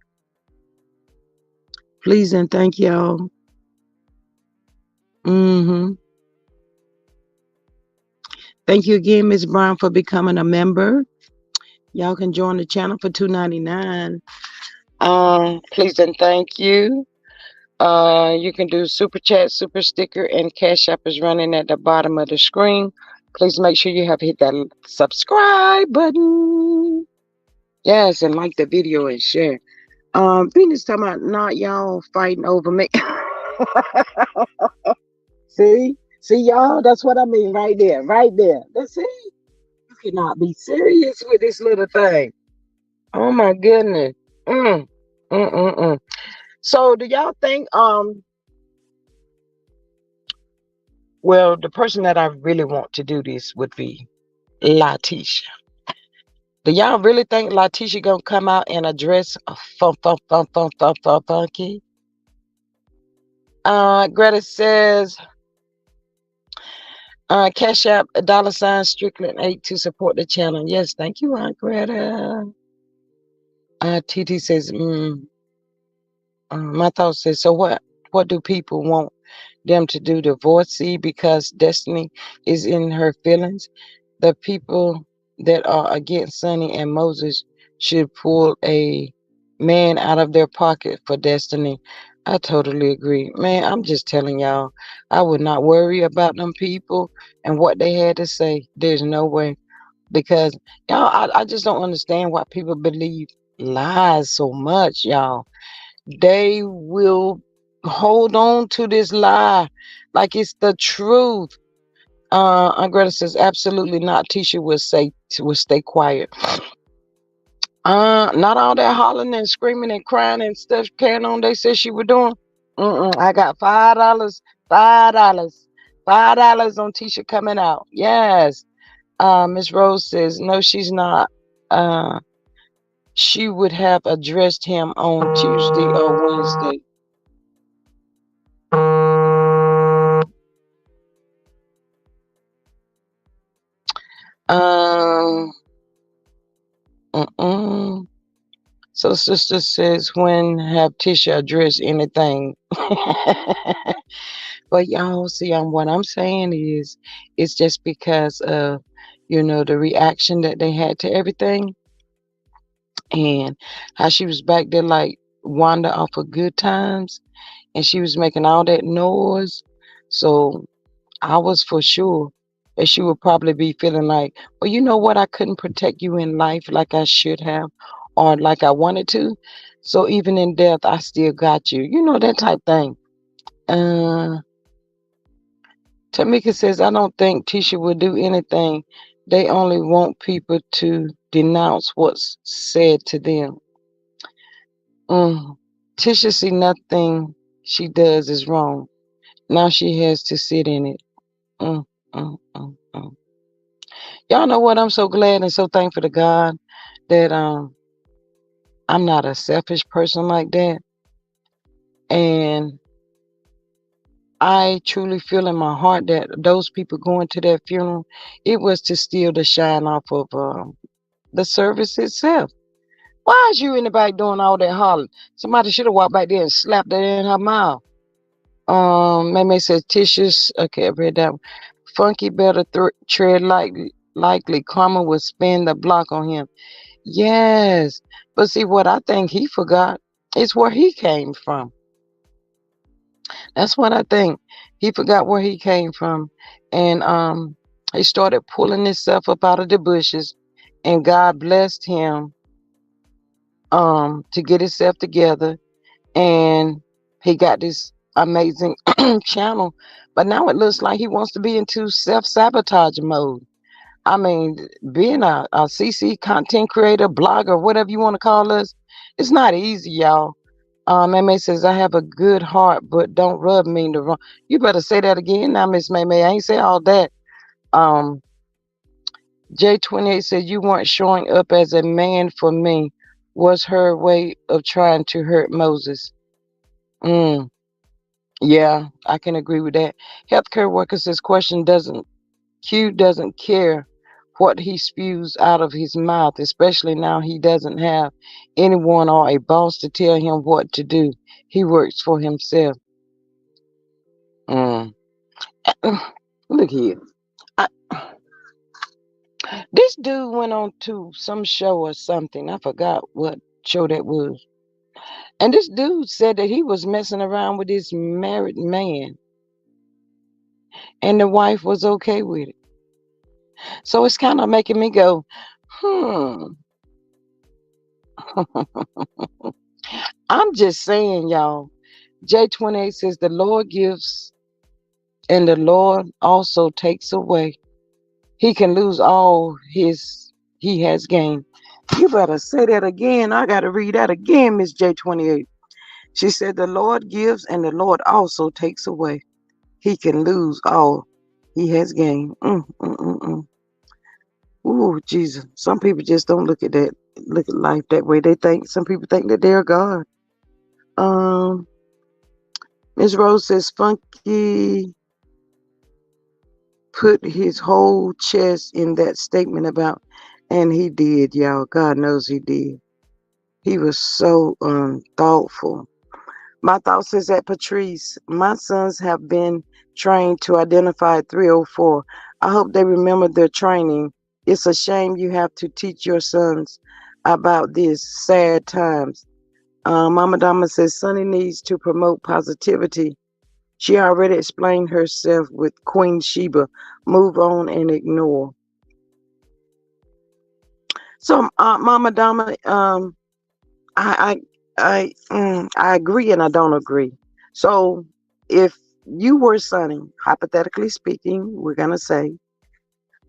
Please and thank y'all. Mm-hmm. Thank you again, Miss Brown, for becoming a member. Y'all can join the channel for $2.99. Please and thank you. You can do super chat, super sticker, and Cash App is running at the bottom of the screen. Please make sure you have hit that subscribe button. Yes, and like the video and share. Venus talking about not y'all fighting over me. See y'all, that's what I mean right there, right there. That's it. You cannot be serious with this little thing. Oh my goodness. Mm, mm. So do y'all think well, the person that I really want to do this would be Latisha. Do y'all really think Latisha gonna come out and address funky? Greta says, Cash App $ Strickland 8 to support the channel. Yes, thank you, Aunt Greta. TT says, my thought says, so what do people want them to do? Divorcee because Destiny is in her feelings? The people that are against Sonny and Moses should pull a man out of their pocket for Destiny. I totally agree. Man, I'm just telling y'all, I would not worry about them people and what they had to say. There's no way. Because, y'all, I just don't understand why people believe lies so much, y'all. They will hold on to this lie like it's the truth. Aunt Greta says absolutely not. Tisha will stay quiet. Not all that hollering and screaming and crying and stuff carrying on. They said she was doing. I got $5, $5 on Tisha coming out. Yes. Miss Rose says no, she's not. She would have addressed him on Tuesday or Wednesday. Um. So sister says when have Tisha address anything. But y'all see what I'm saying is it's just because of the reaction that they had to everything and how she was back there like Wanda off of Good Times and she was making all that noise. So I was for sure that she would probably be feeling like, well, you know what? I couldn't protect you in life like I should have or like I wanted to. So even in death, I still got you. You know, that type thing. Uh, Tamika says, I don't think Tisha would do anything. They only want people to denounce what's said to them. Tisha see nothing she does is wrong. Now she has to sit in it. Mm, mm, mm, mm. Y'all know what? I'm so glad and so thankful to God that I'm not a selfish person like that. And I truly feel in my heart that those people going to that funeral, it was to steal the shine off of the service itself. Why is you in the back doing all that hollering? Somebody should have walked back there and slapped that in her mouth. May says Tisha's okay, I read that one. Funky better tread likely karma will spin the block on him. Yes. But see what I think he forgot is where he came from. That's what I think. He forgot where he came from. And he started pulling himself up out of the bushes and God blessed him to get himself together and he got this amazing channel. But now it looks like he wants to be into self-sabotage mode. I mean, being a CC content creator, blogger, whatever you want to call us, it's not easy, y'all. May says, I have a good heart, but don't rub me the wrong. You better say that again now, Miss May. I ain't say all that. Um, J28 said, you weren't showing up as a man for me. Was her way of trying to hurt Moses. Mm, yeah, I can agree with that. Healthcare worker says, Q doesn't care what he spews out of his mouth, especially now he doesn't have anyone or a boss to tell him what to do. He works for himself. Mm. Look here. I, this dude went on to some show or something. I forgot what show that was. And this dude said that he was messing around with this married man and the wife was okay with it. So it's kind of making me go, hmm. I'm just saying, y'all. J28 says, the Lord gives and the Lord also takes away. He can lose all he has gained. You better say that again. I got to read that again, Miss J28. She said, the Lord gives and the Lord also takes away. He can lose all he has gained. Ooh, Jesus. Some people just don't look at life that way. Some people think that they're God. Miss Rose says, Funky put his whole chest in that statement about, and he did, y'all. God knows he did. He was so thoughtful. My thoughts is that Patrice, my sons have been trained to identify 304. I hope they remember their training. It's a shame you have to teach your sons about these sad times. Mama Dama says Sonny needs to promote positivity. She already explained herself with Queen Sheba. Move on and ignore. So, Mama Dama, I I agree and I don't agree. So if you were Sonny, hypothetically speaking, we're gonna say,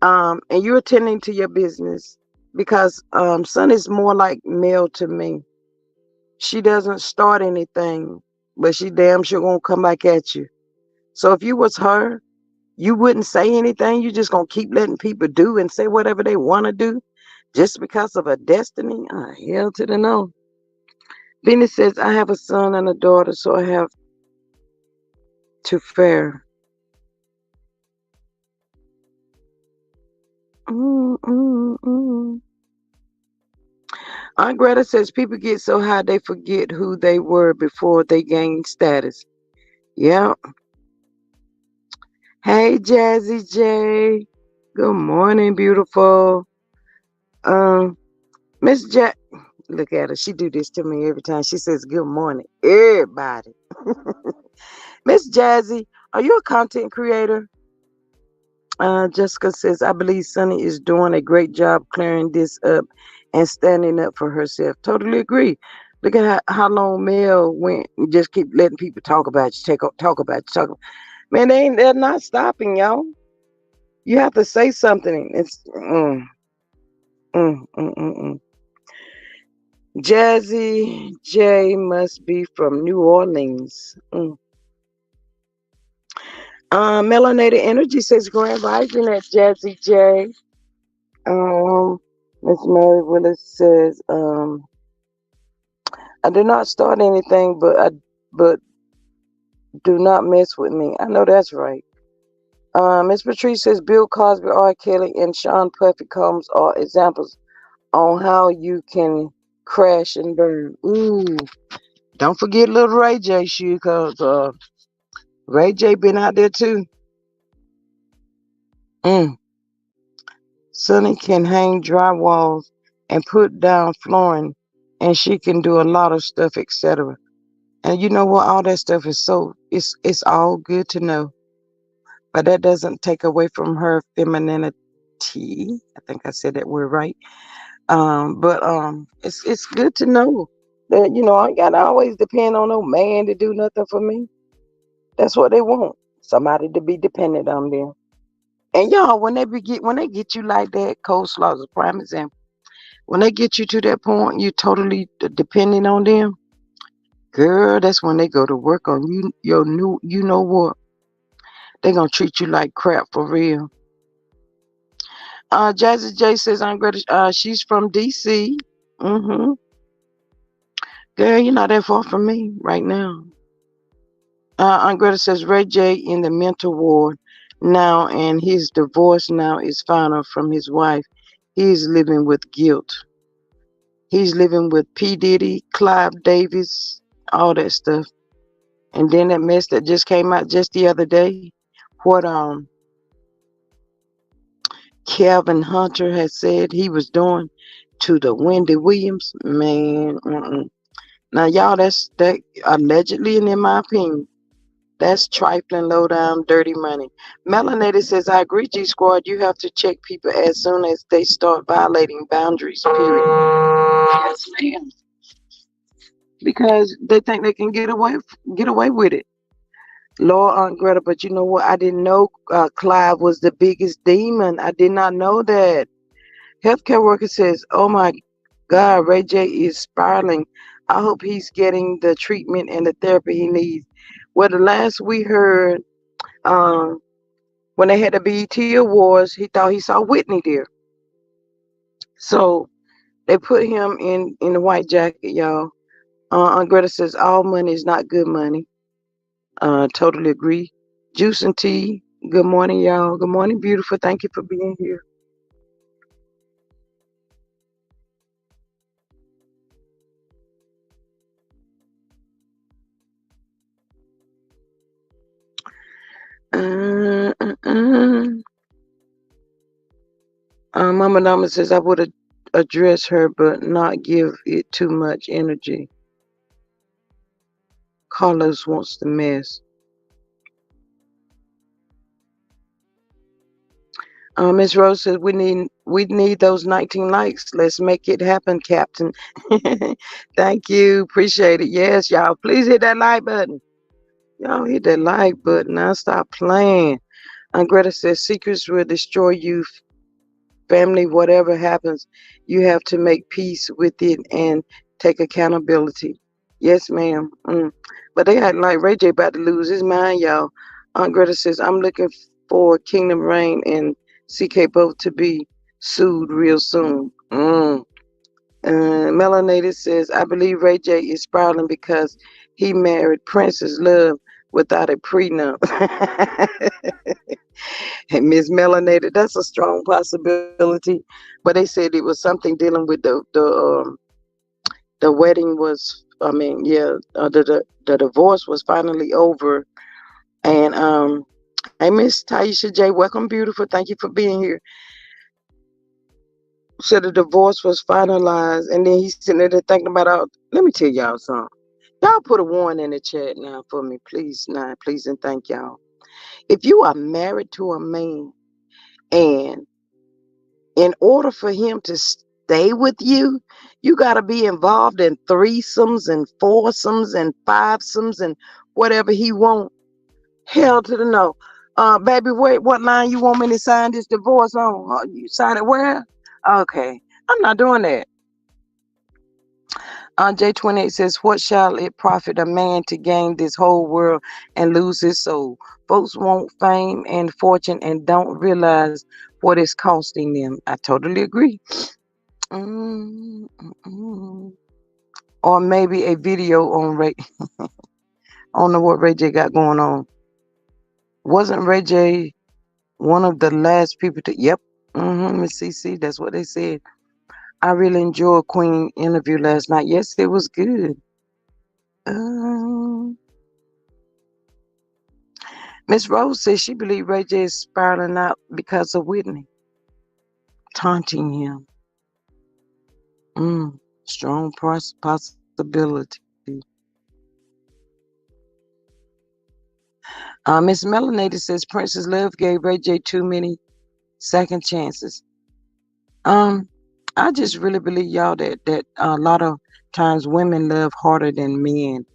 and you're attending to your business because Sonny is more like Mel to me. She doesn't start anything, but she damn sure gonna come back at you. So if you was her, you wouldn't say anything. You just gonna keep letting people do and say whatever they want to do just because of a destiny. Hell to the no. Venus says, I have a son and a daughter, so I have to fare. Aunt Greta says, people get so high they forget who they were before they gain status. Yeah. Hey, Jazzy J. Good morning, beautiful. Miss Jack. Look at her. She do this to me every time. She says, good morning, everybody. Miss Jazzy, are you a content creator? Jessica says, I believe Sunny is doing a great job clearing this up and standing up for herself. Totally agree. Look at how long Mel went and just keep letting people talk about you, talk about you. Man, they're not stopping, y'all. You have to say something. It's mm, mm, mm, mm. Jazzy J must be from New Orleans. Melanated Energy says Grand Rising at Jazzy J. Miss Mary Willis says, I did not start anything, but do not mess with me. I know that's right. Miss Patrice says Bill Cosby, R. Kelly, and Sean Puffy Combs are examples on how you can crash and burn. Ooh, don't forget little Ray J shoe, cause Ray J been out there too. Sonny can hang drywalls and put down flooring, and she can do a lot of stuff, etc. And you know what? All that stuff is it's all good to know, but that doesn't take away from her femininity. I think I said that word right. But it's good to know that I gotta always depend on no man to do nothing for me. That's what they want. Somebody to be dependent on them. And y'all, when they get you like that, coleslaw is a prime example. When they get you to that point, you're totally depending on them. Girl, that's when they go to work on you. Your new, you know what? They gonna treat you like crap for real. Jazzy J says I'm Greta. She's from DC. Mm-hmm. Girl, you're not that far from me right now. Aunt Greta says Ray J in the mental ward now, and his divorce now is final from his wife. He's living with guilt. He's living with P. Diddy, Clive Davis, all that stuff. And then that mess that just came out just the other day, what Calvin Hunter has said he was doing to the Wendy Williams, man. Now, y'all, that's that allegedly, and in my opinion, that's trifling, low down, dirty money. Melanated says, I agree, G Squad. You have to check people as soon as they start violating boundaries, period. Yes, ma'am. Because they think they can get away with it. Lord, Aunt Greta, but you know what? I didn't know Clive was the biggest demon. I did not know that. Healthcare worker says, oh my God, Ray J is spiraling. I hope he's getting the treatment and the therapy he needs. Well, the last we heard, um, when they had the BET Awards, he thought he saw Whitney there. So they put him in the white jacket, y'all. Aunt Greta says all money is not good money. Totally agree. Juice and tea. Good morning, y'all. Good morning, beautiful. Thank you for being here. Uh, uh, uh. Mama Nama says I would address her, but not give it too much energy. Carlos wants the mess. Miss Rose says we need those 19 likes. Let's make it happen, Captain. Thank you, appreciate it. Yes, y'all, please hit that like button. Y'all hit that like button. Now stop playing. Greta says secrets will destroy you. Family, whatever happens, you have to make peace with it and take accountability. Yes, ma'am. But they act like Ray J about to lose his mind, y'all. Aunt Greta says, I'm looking for Kingdom Reign and CK both to be sued real soon. Melanated says, I believe Ray J is spiraling because he married Princess Love without a prenup. And Miss Melanated, that's a strong possibility. But they said it was something dealing with the wedding was. I mean, yeah, the divorce was finally over. And hey, Miss Taisha J, welcome, beautiful. Thank you for being here. So the divorce was finalized, and then he's sitting there thinking about all. Let me tell y'all something. Y'all put a one in the chat now for me, please, now, please, and thank y'all. If you are married to a man and in order for him to stay with you, you got to be involved in threesomes and foursomes and fivesomes and whatever he want. Hell to the no. Baby, wait, what line you want me to sign this divorce on? You sign it where? Okay, I'm not doing that. J28 says, what shall it profit a man to gain this whole world and lose his soul? Folks want fame and fortune and don't realize what it's costing them. I totally agree. Or maybe a video on Ray. I don't know what Ray J got going on. Wasn't Ray J one of the last people to? Yep. Miss CC, that's what they said. I really enjoyed Queen interview last night. Yes, it was good. Miss Rose says she believes Ray J is spiraling out because of Whitney taunting him. Strong possibility. Miss Melanated says Princess Love gave Ray J too many second chances. I just really believe, y'all, that a lot of times women love harder than men.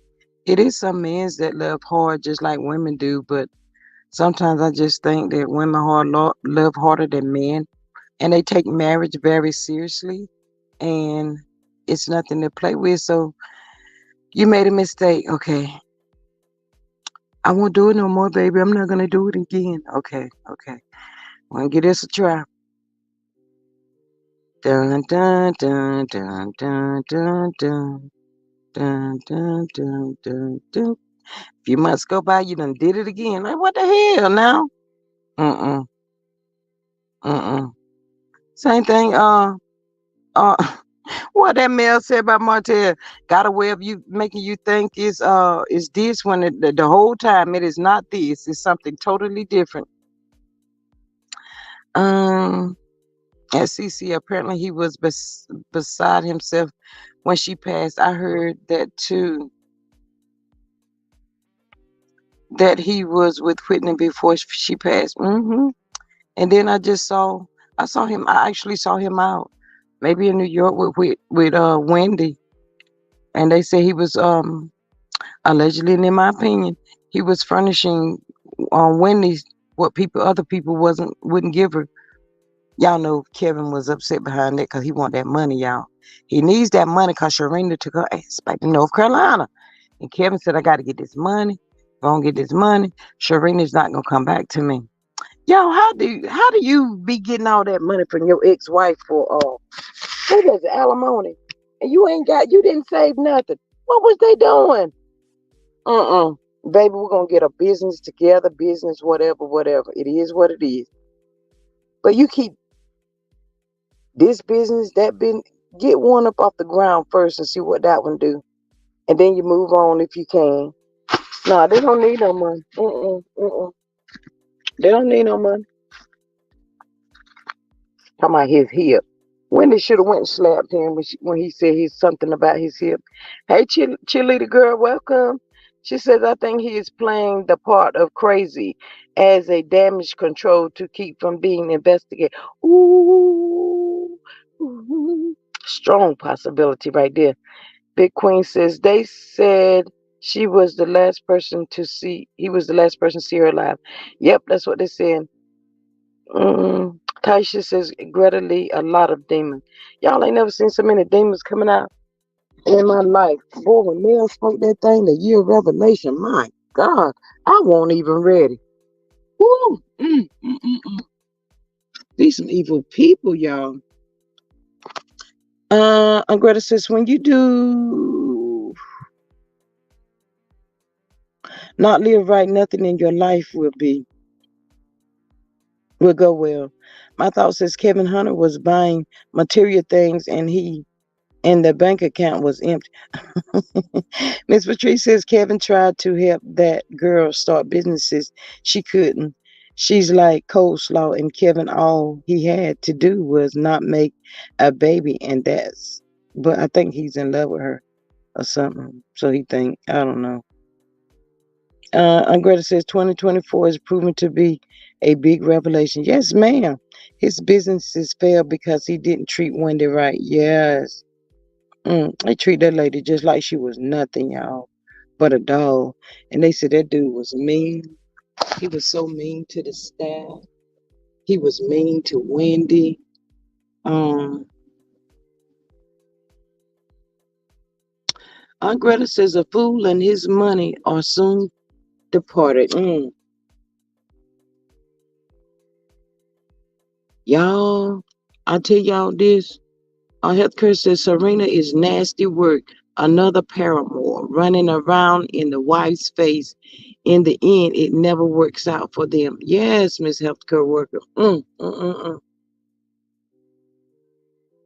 It is some men that love hard just like women do, but sometimes I just think that women love harder than men, and they take marriage very seriously, and it's nothing to play with. So You made a mistake. Okay. I won't do it no more, baby. I'm not gonna do it again. Okay, okay. Wanna give this a try. Dun dun dun dun dun dun dun dun dun dun dun dun. Few months go by, you done did it again. Like what the hell now? Mm-mm. Mm-mm. Same thing. Uh what that mail said about Martel got a way of you making you think is this when the whole time it is not this. It's something totally different. Um At CC, apparently he was beside himself when she passed. I heard that too, that he was with Whitney before she passed. And then I saw him, I actually saw him out, maybe in New York with Wendy. And they say he was, allegedly, and in my opinion, he was furnishing Wendy what other people wouldn't give her. Y'all know Kevin was upset behind that because he want that money, y'all. He needs that money because Sharina took her ass back to North Carolina. And Kevin said, I got to get this money. If I don't get this money, Sharina's not going to come back to me. Yo, how do you be getting all that money from your ex-wife for, what was it, alimony? And you didn't save nothing. What was they doing? Uh-uh. Baby, we're going to get a business together, business, whatever, whatever. It is what it is. But you keep this business, that business, get one up off the ground first and see what that one do. And then you move on if you can. No, they don't need no money. They don't need no money. Talking about his hip. Wendy should have went and slapped him when he said he's something about his hip. Hey, cheerleader girl, welcome. She says, I think he is playing the part of crazy as a damage control to keep from being investigated. Ooh, strong possibility right there. Big Queen says they said she was the last person to see. He was the last person to see her alive. Yep, that's what they said. Taisha says Greta Lee, a lot of demons. Y'all ain't never seen so many demons coming out in my life. Boy, when Mel spoke that thing, the year of revelation, my God, I wasn't even ready. Woo! These some evil people, y'all. And Greta says, when you do not live right, nothing in your life will go well. My thought says Kevin Hunter was buying material things and the bank account was empty. Miss Patrice says Kevin tried to help that girl start businesses. She couldn't. She's like coleslaw, and Kevin, all he had to do was not make a baby, but I think he's in love with her or something. So he think, I don't know. Greta says 2024 is proven to be a big revelation. Yes, ma'am. His businesses failed because he didn't treat Wendy right. Yes. They treat that lady just like she was nothing, y'all, but a dog. And they said that dude was mean. He was so mean to the staff. He was mean to Wendy. Um, Aunt Greta says a fool and his money are soon departed. Y'all, I tell y'all this. Our healthcare says Serena is nasty work. Another paramour running around in the wife's face. In the end, it never works out for them. Yes, Miss Healthcare Worker.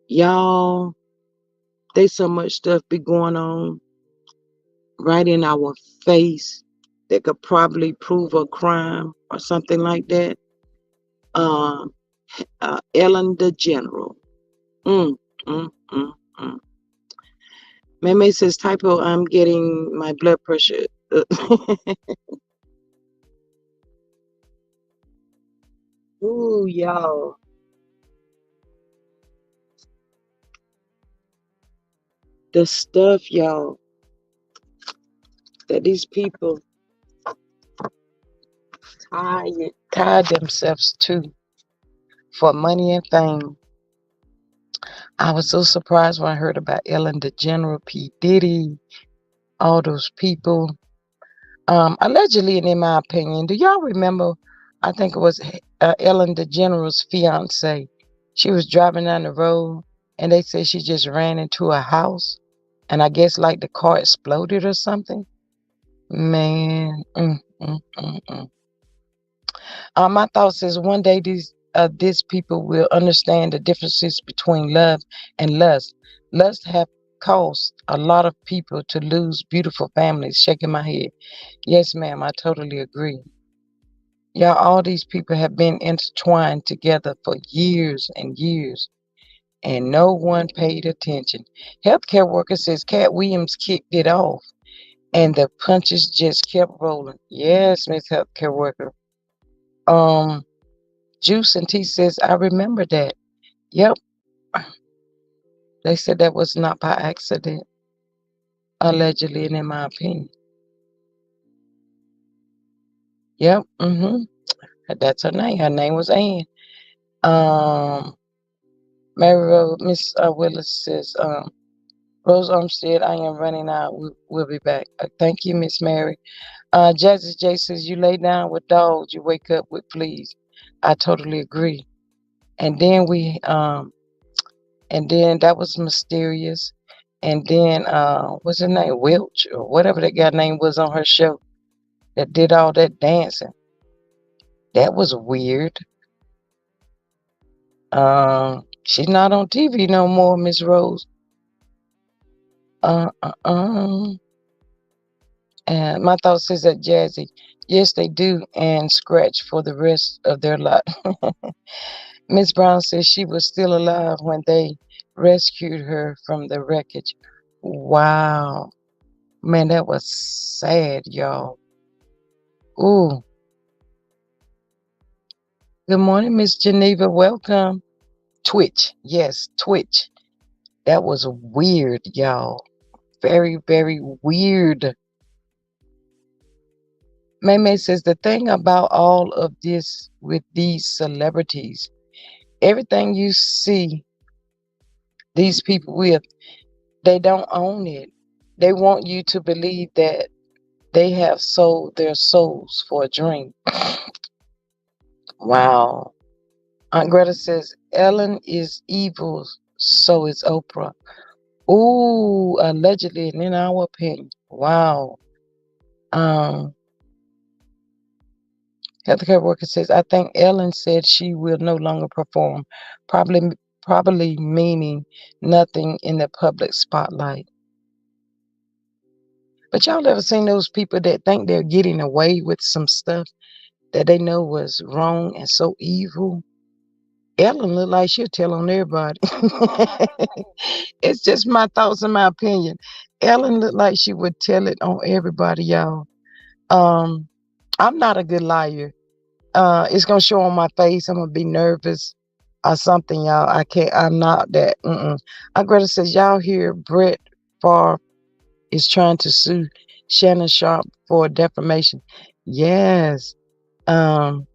Y'all, there's so much stuff be going on right in our face that could probably prove a crime or something like that. Uh, Ellen DeGeneres. Mm, mm, mm, mm. Meme says, typo, I'm getting my blood pressure. Ooh, y'all. The stuff, y'all, that these people tie themselves to for money and fame. I was so surprised when I heard about Ellen DeGeneres, P. Diddy, all those people. Allegedly, and in my opinion, do y'all remember? I think it was Ellen DeGeneres' fiance. She was driving down the road, and they said she just ran into a house, and I guess like the car exploded or something. Man, my thoughts is one day these people will understand the differences between love and lust. Lust have caused a lot of people to lose beautiful families. Shaking my head. Yes, ma'am, I totally agree. Yeah, all these people have been intertwined together for years and years, and no one paid attention. Healthcare worker says Cat Williams kicked it off, and the punches just kept rolling. Yes, Miss Healthcare worker. Um, Juice and T says I remember that. Yep, they said that was not by accident, allegedly, and in my opinion. Yep, that's her name. Her name was Ann. Um, Mary Rose, Miss Willis says, Rose Armstead, I am running out. We'll be back. Thank you, Miss Mary. Jazzy J says, you lay down with dogs, you wake up with fleas. I totally agree. And then and then that was mysterious. And then, what's her name? Welch, or whatever that guy name was on her show that did all that dancing. That was weird. She's not on TV no more, Miss Rose. Uh, uh, uh. And my thought says that Jazzy, yes, they do, and scratch for the rest of their life. Miss Brown says she was still alive when they rescued her from the wreckage. Wow. Man, that was sad, y'all. Ooh. Good morning, Miss Geneva. Welcome. Twitch. Yes, Twitch. That was weird, y'all. Very, very weird. May says the thing about all of this with these celebrities, everything you see these people with, they don't own it. They want you to believe that they have sold their souls for a dream. Wow. Aunt Greta says Ellen is evil, so is Oprah. Ooh, allegedly, and in our opinion. Wow. Um, Healthcare worker says, I think Ellen said she will no longer perform, probably probably meaning nothing in the public spotlight. But y'all ever seen those people that think they're getting away with some stuff that they know was wrong and so evil? Ellen look like she'll tell on everybody. It's just my thoughts and my opinion. Ellen looked like she would tell it on everybody, y'all. Um, I'm not a good liar. It's gonna show on my face. I'm gonna be nervous or something, y'all. I can't. I'm not that. Greta says, y'all hear Brett Favre is trying to sue Shannon Sharp for defamation. Yes. Um,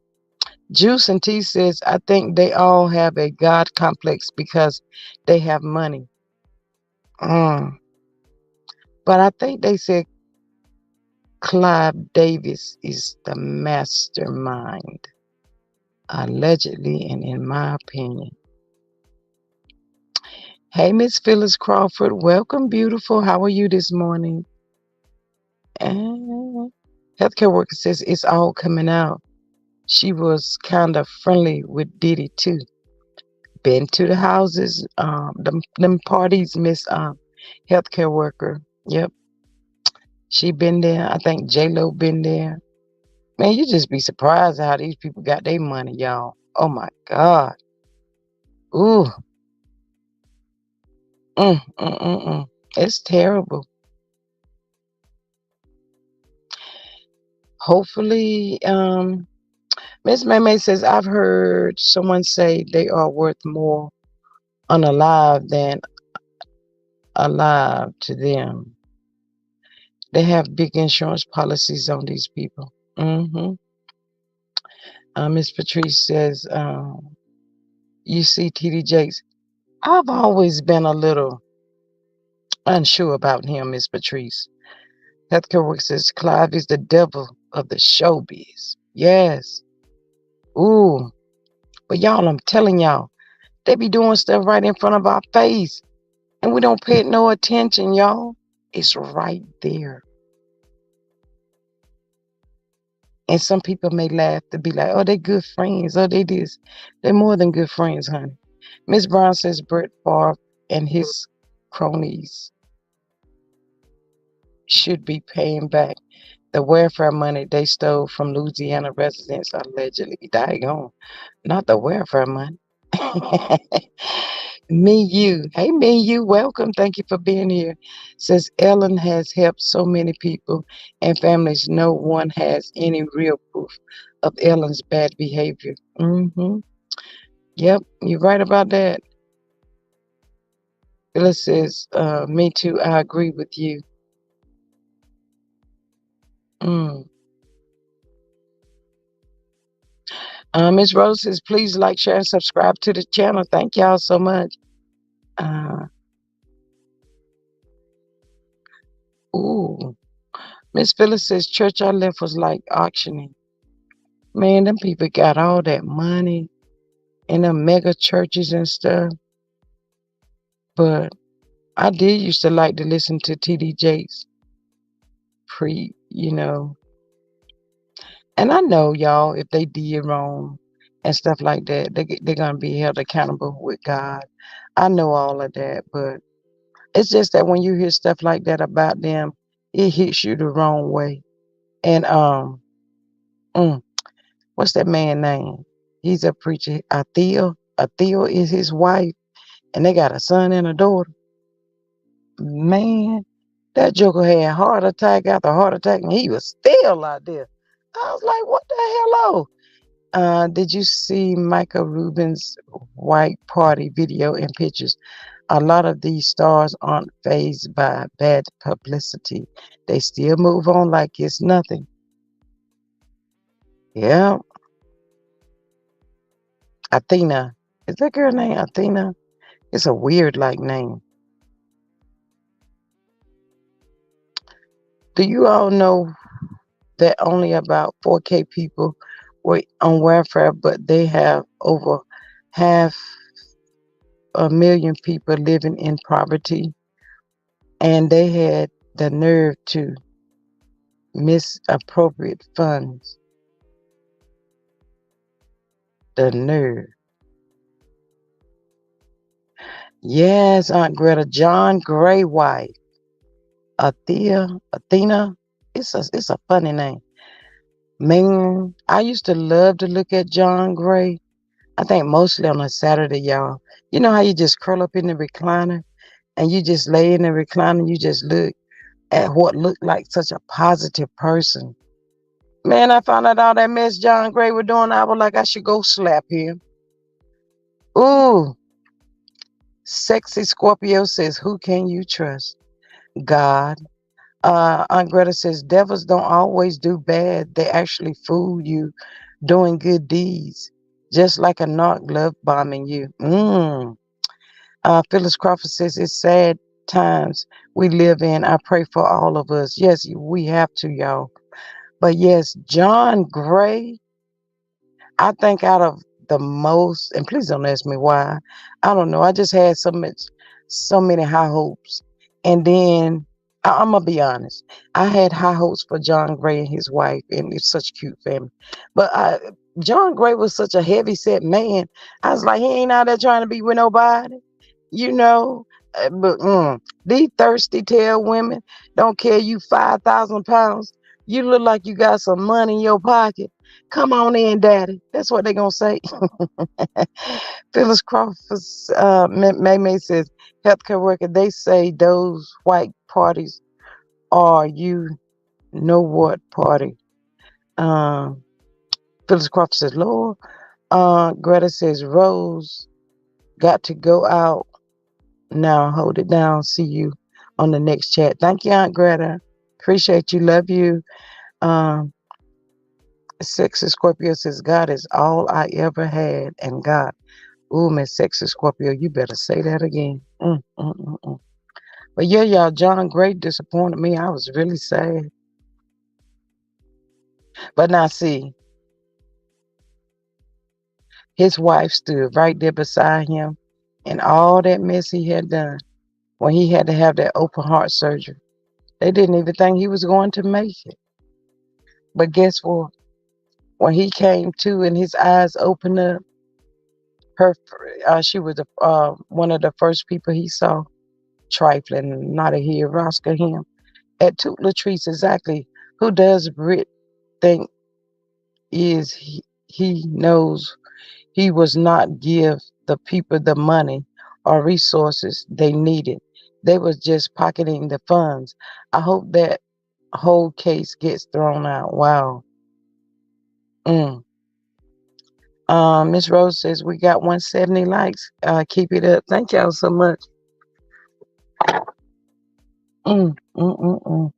Juice and T says, I think they all have a God complex because they have money. But I think they said Clive Davis is the mastermind, allegedly, and in my opinion. Hey, Miss Phyllis Crawford, welcome, beautiful. How are you this morning? And healthcare worker says it's all coming out. She was kind of friendly with Diddy too. Been to the houses, them parties, Miss healthcare worker. Yep, she been there. I think J Lo been there. Man, you just be surprised how these people got their money, y'all. Oh my God. Ooh. Mm, mm, mm, mm. It's terrible. Hopefully, Miss Maymay says, I've heard someone say they are worth more unalive than alive to them. They have big insurance policies on these people. Miss Patrice says, you see, TD Jakes, I've always been a little unsure about him, Miss Patrice. Healthcare worker says Clive is the devil of the showbiz. Yes. Ooh. But y'all, I'm telling y'all, they be doing stuff right in front of our face. And we don't pay it no attention, y'all. It's right there. And some people may laugh to be like, oh, they good friends. Oh, they this. They're more than good friends, honey. Miss Brown says Brett Favre and his cronies should be paying back the welfare money they stole from Louisiana residents allegedly. Daggone. Not the welfare money. Me, you. Hey, me, you. Welcome. Thank you for being here. Says Ellen has helped so many people and families. No one has any real proof of Ellen's bad behavior. Yep, you're right about that. Phyllis says, me too. I agree with you. Mm. Miss Rose says, please like, share, and subscribe to the channel. Thank y'all so much. Uh, ooh. Miss Phyllis says, church I left was like auctioning. Man, them people got all that money in the mega churches and stuff. But I did used to like to listen to TD Jakes and I know y'all, if they did wrong and stuff like that, they're gonna be held accountable with God. I know all of that, but it's just that when you hear stuff like that about them, it hits you the wrong way. And mm, what's that man's name? He's a preacher. Athea is his wife, and they got a son and a daughter. Man, that joker had heart attack after heart attack, and he was still out there. I was like, what the hello? Did you see Michael Rubin's white party video and pictures? A lot of these stars aren't fazed by bad publicity. They still move on like it's nothing. Yeah. Athena. Is that girl name Athena? It's a weird like name. Do you all know that only about 4K people were on welfare, but they have over half a million people living in poverty, and they had the nerve to misappropriate funds. The nerve. Yes, Aunt Greta, John Gray wife. Athena. It's a funny name. Man, I used to love to look at John Gray. I think mostly on a Saturday, y'all. You know how you just curl up in the recliner and you just lay in the recliner and you just look at what looked like such a positive person. Man, I found out all that mess John Gray was doing. I was like, I should go slap him. Ooh, sexy Scorpio says, who can you trust? God. Aunt Greta says, devils don't always do bad. They actually fool you doing good deeds, just like a narc love bombing you. Phyllis Crawford says, it's sad times we live in. I pray for all of us. Yes, we have to, y'all. But yes, John Gray, I think out of the most, and please don't ask me why. I don't know. I just had so many high hopes. And then I'm gonna be honest. I had high hopes for John Gray and his wife, and it's such a cute family. But John Gray was such a heavy set man. I was like, he ain't out there trying to be with nobody, you know. But these thirsty tail women don't care you 5,000 pounds. You look like you got some money in your pocket. Come on in, daddy. That's what they're going to say. Phyllis Crawford, May says, healthcare worker, they say those white parties are you know what party. Phyllis Crawford says, Lord. Greta says, Rose got to go out now. Hold it down. See you on the next chat. Thank you, Aunt Greta. Appreciate you. Love you. Sexy Scorpio says, God is all I ever had. And God, ooh, Miss Sexy Scorpio, you better say that again. But yeah, y'all, John Gray disappointed me. I was really sad. But now see, his wife stood right there beside him and all that mess he had done when he had to have that open heart surgery. They didn't even think he was going to make it. But guess what? When he came to and his eyes opened up, her she was one of the first people he saw trifling, not a here, Roscoe him at Toot Latrice. Exactly who does Brit think is he knows he was not give the people the money or resources they needed. They was just pocketing the funds. I hope that whole case gets thrown out. Wow. Mm. Miss Rose says we got 170 likes. Keep it up. Thank y'all so much. Mm, mm,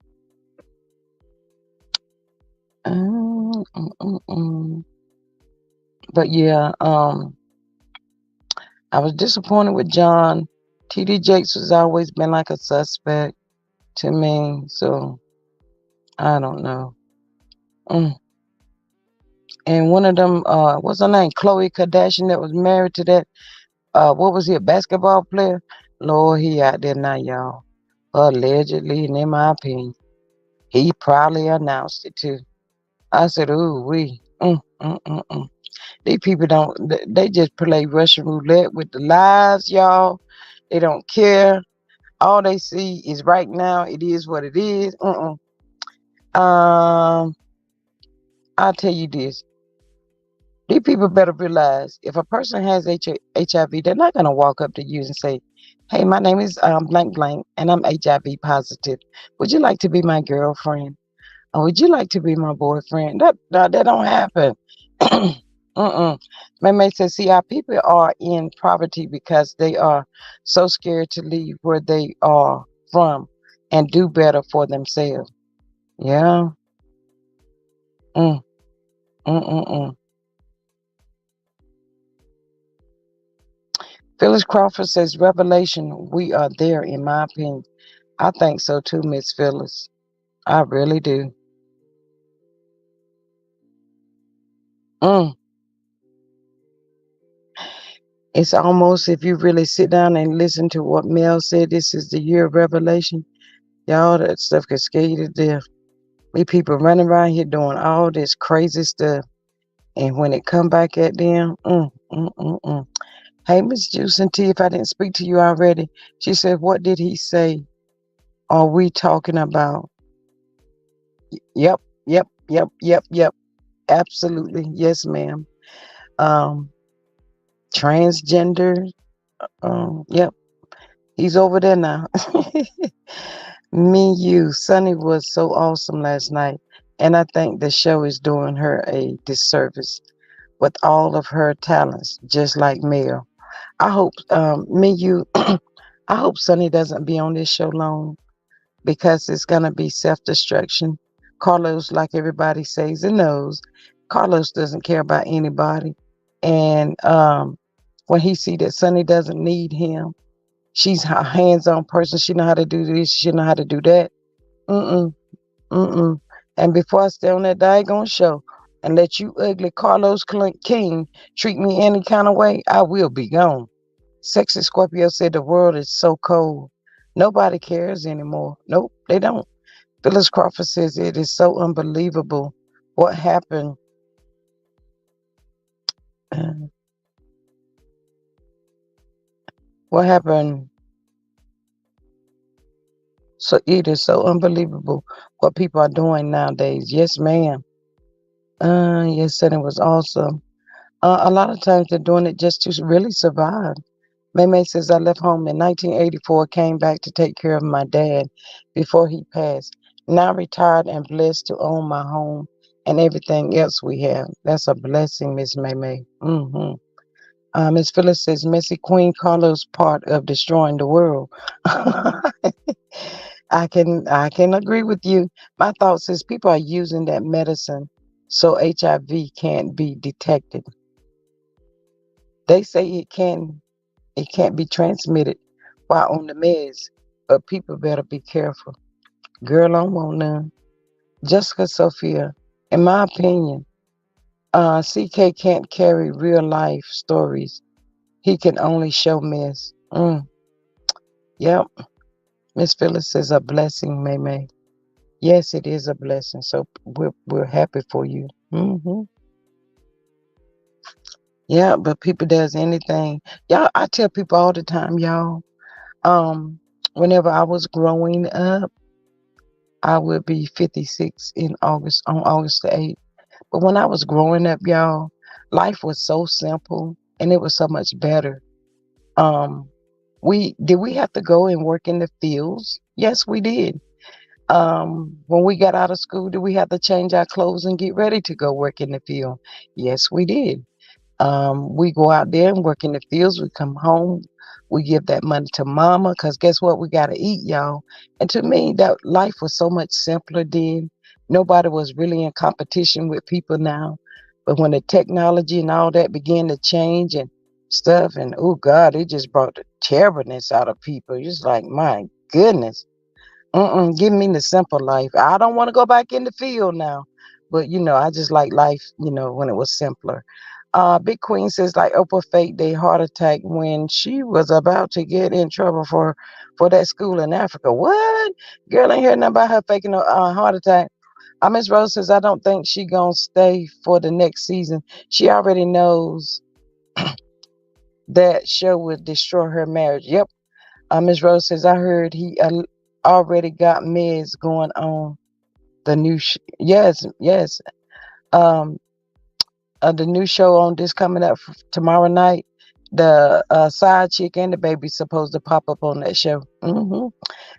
mm, mm. But yeah, I was disappointed with John. TD Jakes has always been like a suspect to me, so I don't know. Mm. And one of them, what's her name? Khloe Kardashian that was married to that, what was he, a basketball player? Lord, he out there now, y'all. Allegedly, and in my opinion, he probably announced it too. I said, ooh, we. These people don't, they just play Russian roulette with the lives, y'all. They don't care. All they see is right now, it is what it is. Um, I'll tell you this. These people better realize if a person has HIV, they're not going to walk up to you and say, hey, my name is blank blank, and I'm HIV positive. Would you like to be my girlfriend? Or would you like to be my boyfriend? That don't happen. My mate says, see, our people are in poverty because they are so scared to leave where they are from and do better for themselves. Yeah. Mm, mm, mm, mm. Phyllis Crawford says, Revelation, we are there, in my opinion. I think so too, Miss Phyllis. I really do. Mm. It's almost, if you really sit down and listen to what Mel said, this is the year of Revelation. Y'all, that stuff can scare you to death. We people running around here doing all this crazy stuff. And when it come back at them, Hey, Miss Juice and T, if I didn't speak to you already, she said, what did he say? Are we talking about? Yep, yep, yep, yep, yep. Absolutely. Yes, ma'am. Um, Transgender. Yep. He's over there now. Me, you. Sunny was so awesome last night. And I think the show is doing her a disservice with all of her talents, just like Mel. I hope, me, you, I hope Sunny doesn't be on this show long because it's going to be self destruction. Carlos, like everybody says and knows, Carlos doesn't care about anybody. And when he see that Sunny doesn't need him, she's a hands-on person. She know how to do this. She know how to do that. Mm-mm, mm-mm. And before I stay on that daggone show and let you ugly Carlos King treat me any kind of way, I will be gone. Sexy Scorpio said the world is so cold. Nobody cares anymore. Nope, they don't. Phyllis Crawford says it is so unbelievable what happened. Uh, what happened? So it is so unbelievable what people are doing nowadays. Yes, ma'am. Yes, and it was awesome. A lot of times they're doing it just to really survive. Maymay says, I left home in 1984, came back to take care of my dad before he passed. Now retired and blessed to own my home and everything else we have. That's a blessing, Miss Maymay. Miss Phyllis says, Messy Queen Carlos part of destroying the world. I can agree with you. My thoughts is people are using that medicine so HIV can't be detected. They say it can't be transmitted while on the meds. but people better be careful. Girl, I don't want none. Jessica Sophia, in my opinion, CK can't carry real life stories. He can only show mess. Yep. Miss Phyllis says a blessing, May May. Yes, it is a blessing. So we're happy for you. Yeah, but people does anything. Y'all, I tell people all the time, y'all. Um, Whenever I was growing up, I would be 56 in August on August the 8th. But when I was growing up, y'all, life was so simple and it was so much better. Um, we have to go and work in the fields? Yes, we did. When we got out of school, did we have to change our clothes and get ready to go work in the field? Yes, we did. We go out there and work in the fields. We come home. We give that money to mama because guess what? We got to eat, y'all. And to me, that life was so much simpler then. Nobody was really in competition with people now. But when the technology and all that began to change and stuff, and oh God, it just brought the terribleness out of people. Just like, my goodness. Give me the simple life. I don't want to go back in the field now. But I just like life, when it was simpler. Big Queen says like Oprah faked a heart attack when she was about to get in trouble for that school in Africa. What? Girl ain't heard nothing about her faking a heart attack. Miss Rose says I don't think she gonna stay for the next season. She already knows that show would destroy her marriage. Yep. Miss Rose says I heard he already got meds going on. The new yes, yes. Um, the new show on this coming up tomorrow night. The side chick and the baby supposed to pop up on that show.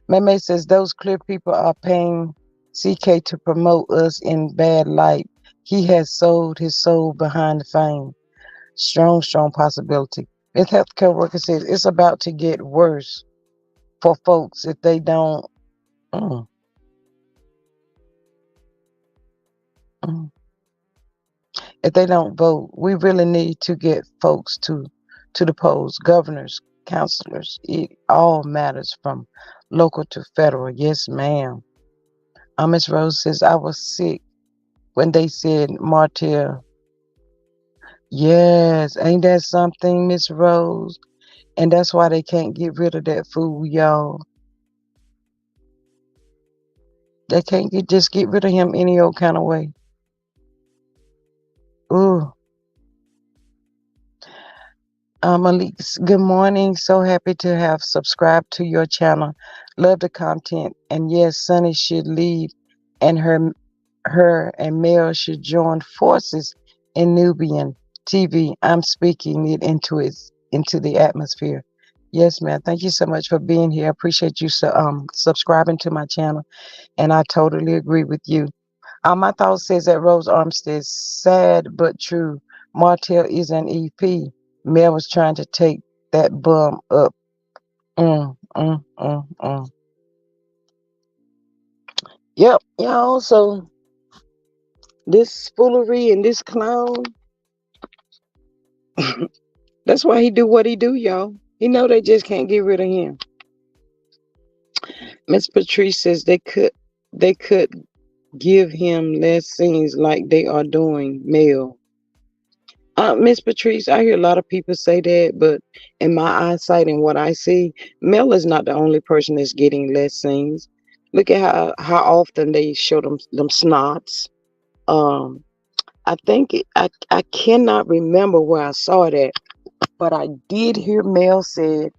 Meme says those clear people are paying CK to promote us in bad light. He has sold his soul behind the fame. Strong, strong possibility. This healthcare worker says it's about to get worse for folks if they don't. Mm, mm. If they don't vote, we really need to get folks to the polls, governors, councilors. It all matters from local to federal. Yes, ma'am. Miss Rose says I was sick when they said Martel. Yes, ain't that something, Miss Rose? And that's why they can't get rid of that fool, y'all. They can't just get rid of him any old kind of way. Ooh. Malik, good morning. So happy to have subscribed to your channel. Love the content. And yes, Sunny should leave, and her and Mel should join forces in Nubian TV. I'm speaking it into the atmosphere. Yes, man. Thank you so much for being here. I appreciate you subscribing to my channel, and I totally agree with you. My thought says that Rose Armstead, sad but true. Martell is an EP. Mel was trying to take that bum up. Mm, mm, mm, mm. Yep, y'all. So this foolery and this clown, that's why he do what he do, y'all. He know they just can't get rid of him. Miss Patrice says they could give him less scenes like they are doing Mel. Miss Patrice, I hear a lot of people say that, but in my eyesight and what I see, Mel is not the only person that's getting less scenes. Look at how often they show them snots. Um, I think I cannot remember where I saw that, but I did hear Mel said,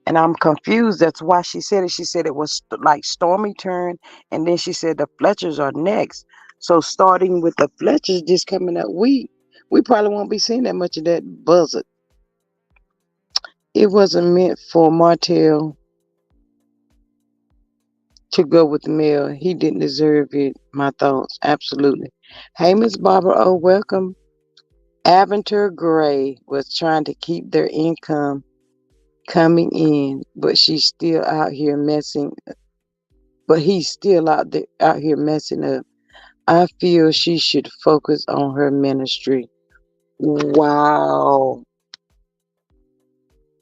and I'm confused. That's why she said it. She said it was like Stormy turn, and then she said the Fletchers are next. So starting with the Fletchers just coming up, we probably won't be seeing that much of that buzzard. It wasn't meant for Martell to go with Mel. He didn't deserve it. My thoughts, absolutely. Hey, Miss Barbara, oh welcome. Aventer Gray was trying to keep their income coming in, but she's still out here messing. But he's still out here messing up. I feel she should focus on her ministry. Wow.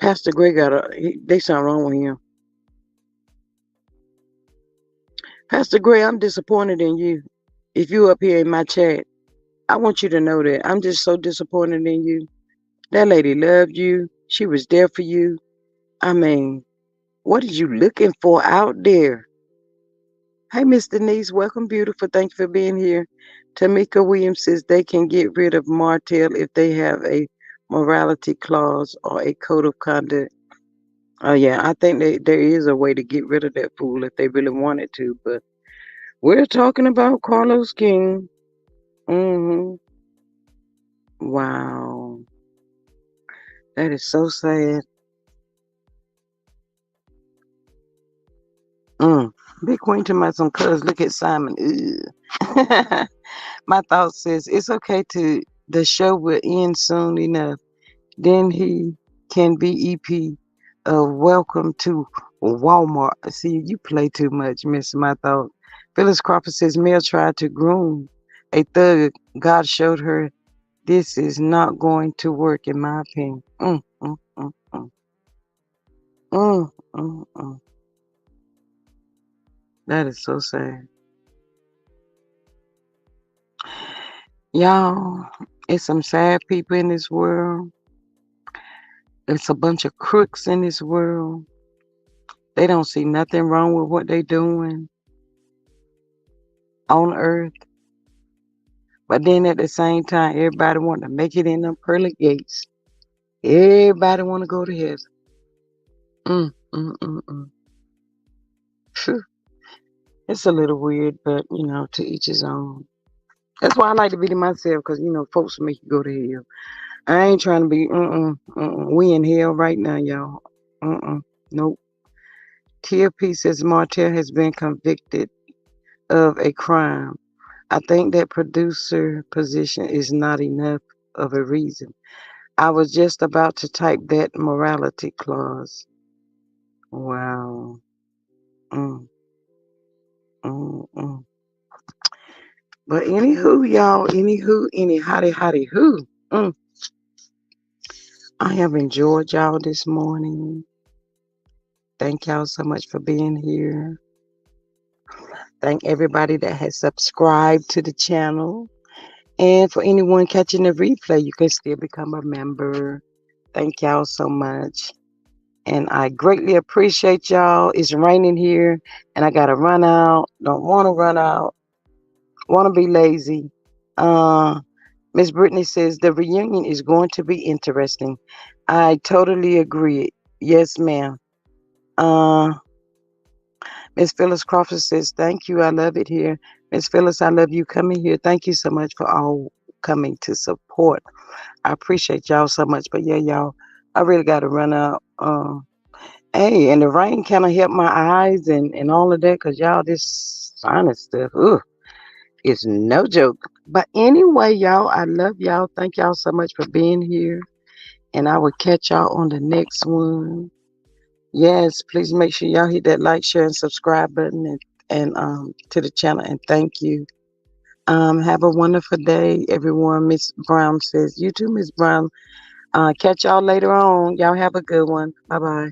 Pastor Gray they something wrong with him. Pastor Gray, I'm disappointed in you. If you up here in my chat, I want you to know that I'm just so disappointed in you. That lady loved you. She was there for you. I mean, what are you looking for out there? Hey, Miss Denise, welcome, beautiful. Thank you for being here. Tamika Williams says they can get rid of Martel if they have a morality clause or a code of conduct. Oh, yeah, I think there is a way to get rid of that fool if they really wanted to, but we're talking about Carlos King. Hmm. Wow. That is so sad. Mm. Big Queen to my some cuz look at Simon. Ugh. My thought says it's okay to the show will end soon enough. Then he can be EP. Welcome to Walmart. See, you play too much, Miss My Thought. Phyllis Crawford says Mel tried to groom a thug. God showed her this is not going to work, in my opinion. Mm, mm, mm. That is so sad. Y'all, it's some sad people in this world. It's a bunch of crooks in this world. They don't see nothing wrong with what they doing on earth. But then at the same time, everybody want to make it in them pearly gates. Everybody want to go to heaven. Mm, mm, mm, mm. Phew. It's a little weird, but to each his own. That's why I like to be to myself, because folks make you go to hell. I ain't trying to be. We in hell right now, y'all. Nope. TFP says Martel has been convicted of a crime. I think that producer position is not enough of a reason. I was just about to type that morality clause. Wow. Mm, mm. But anywho, y'all, any hotty who. I have enjoyed y'all this morning. Thank y'all so much for being here. Thank everybody that has subscribed to the channel. And for anyone catching the replay, you can still become a member. Thank y'all so much. And I greatly appreciate y'all. It's raining here and I got to run out. Don't want to run out. Want to be lazy. Miss Brittany says the reunion is going to be interesting. I totally agree. Yes, ma'am. Miss Phyllis Crawford says, thank you. I love it here. Miss Phyllis, I love you coming here. Thank you so much for all coming to support. I appreciate y'all so much. But yeah, y'all, I really got to run out. Hey, and the rain kind of helped my eyes and all of that, because y'all, this sinus stuff, it's no joke. But anyway, y'all, I love y'all. Thank y'all so much for being here. And I will catch y'all on the next one. Yes, please make sure y'all hit that like, share, and subscribe button and to the channel. And thank you. Have a wonderful day, everyone. Miss Brown says, you too, Miss Brown. Catch y'all later on. Y'all have a good one. Bye-bye.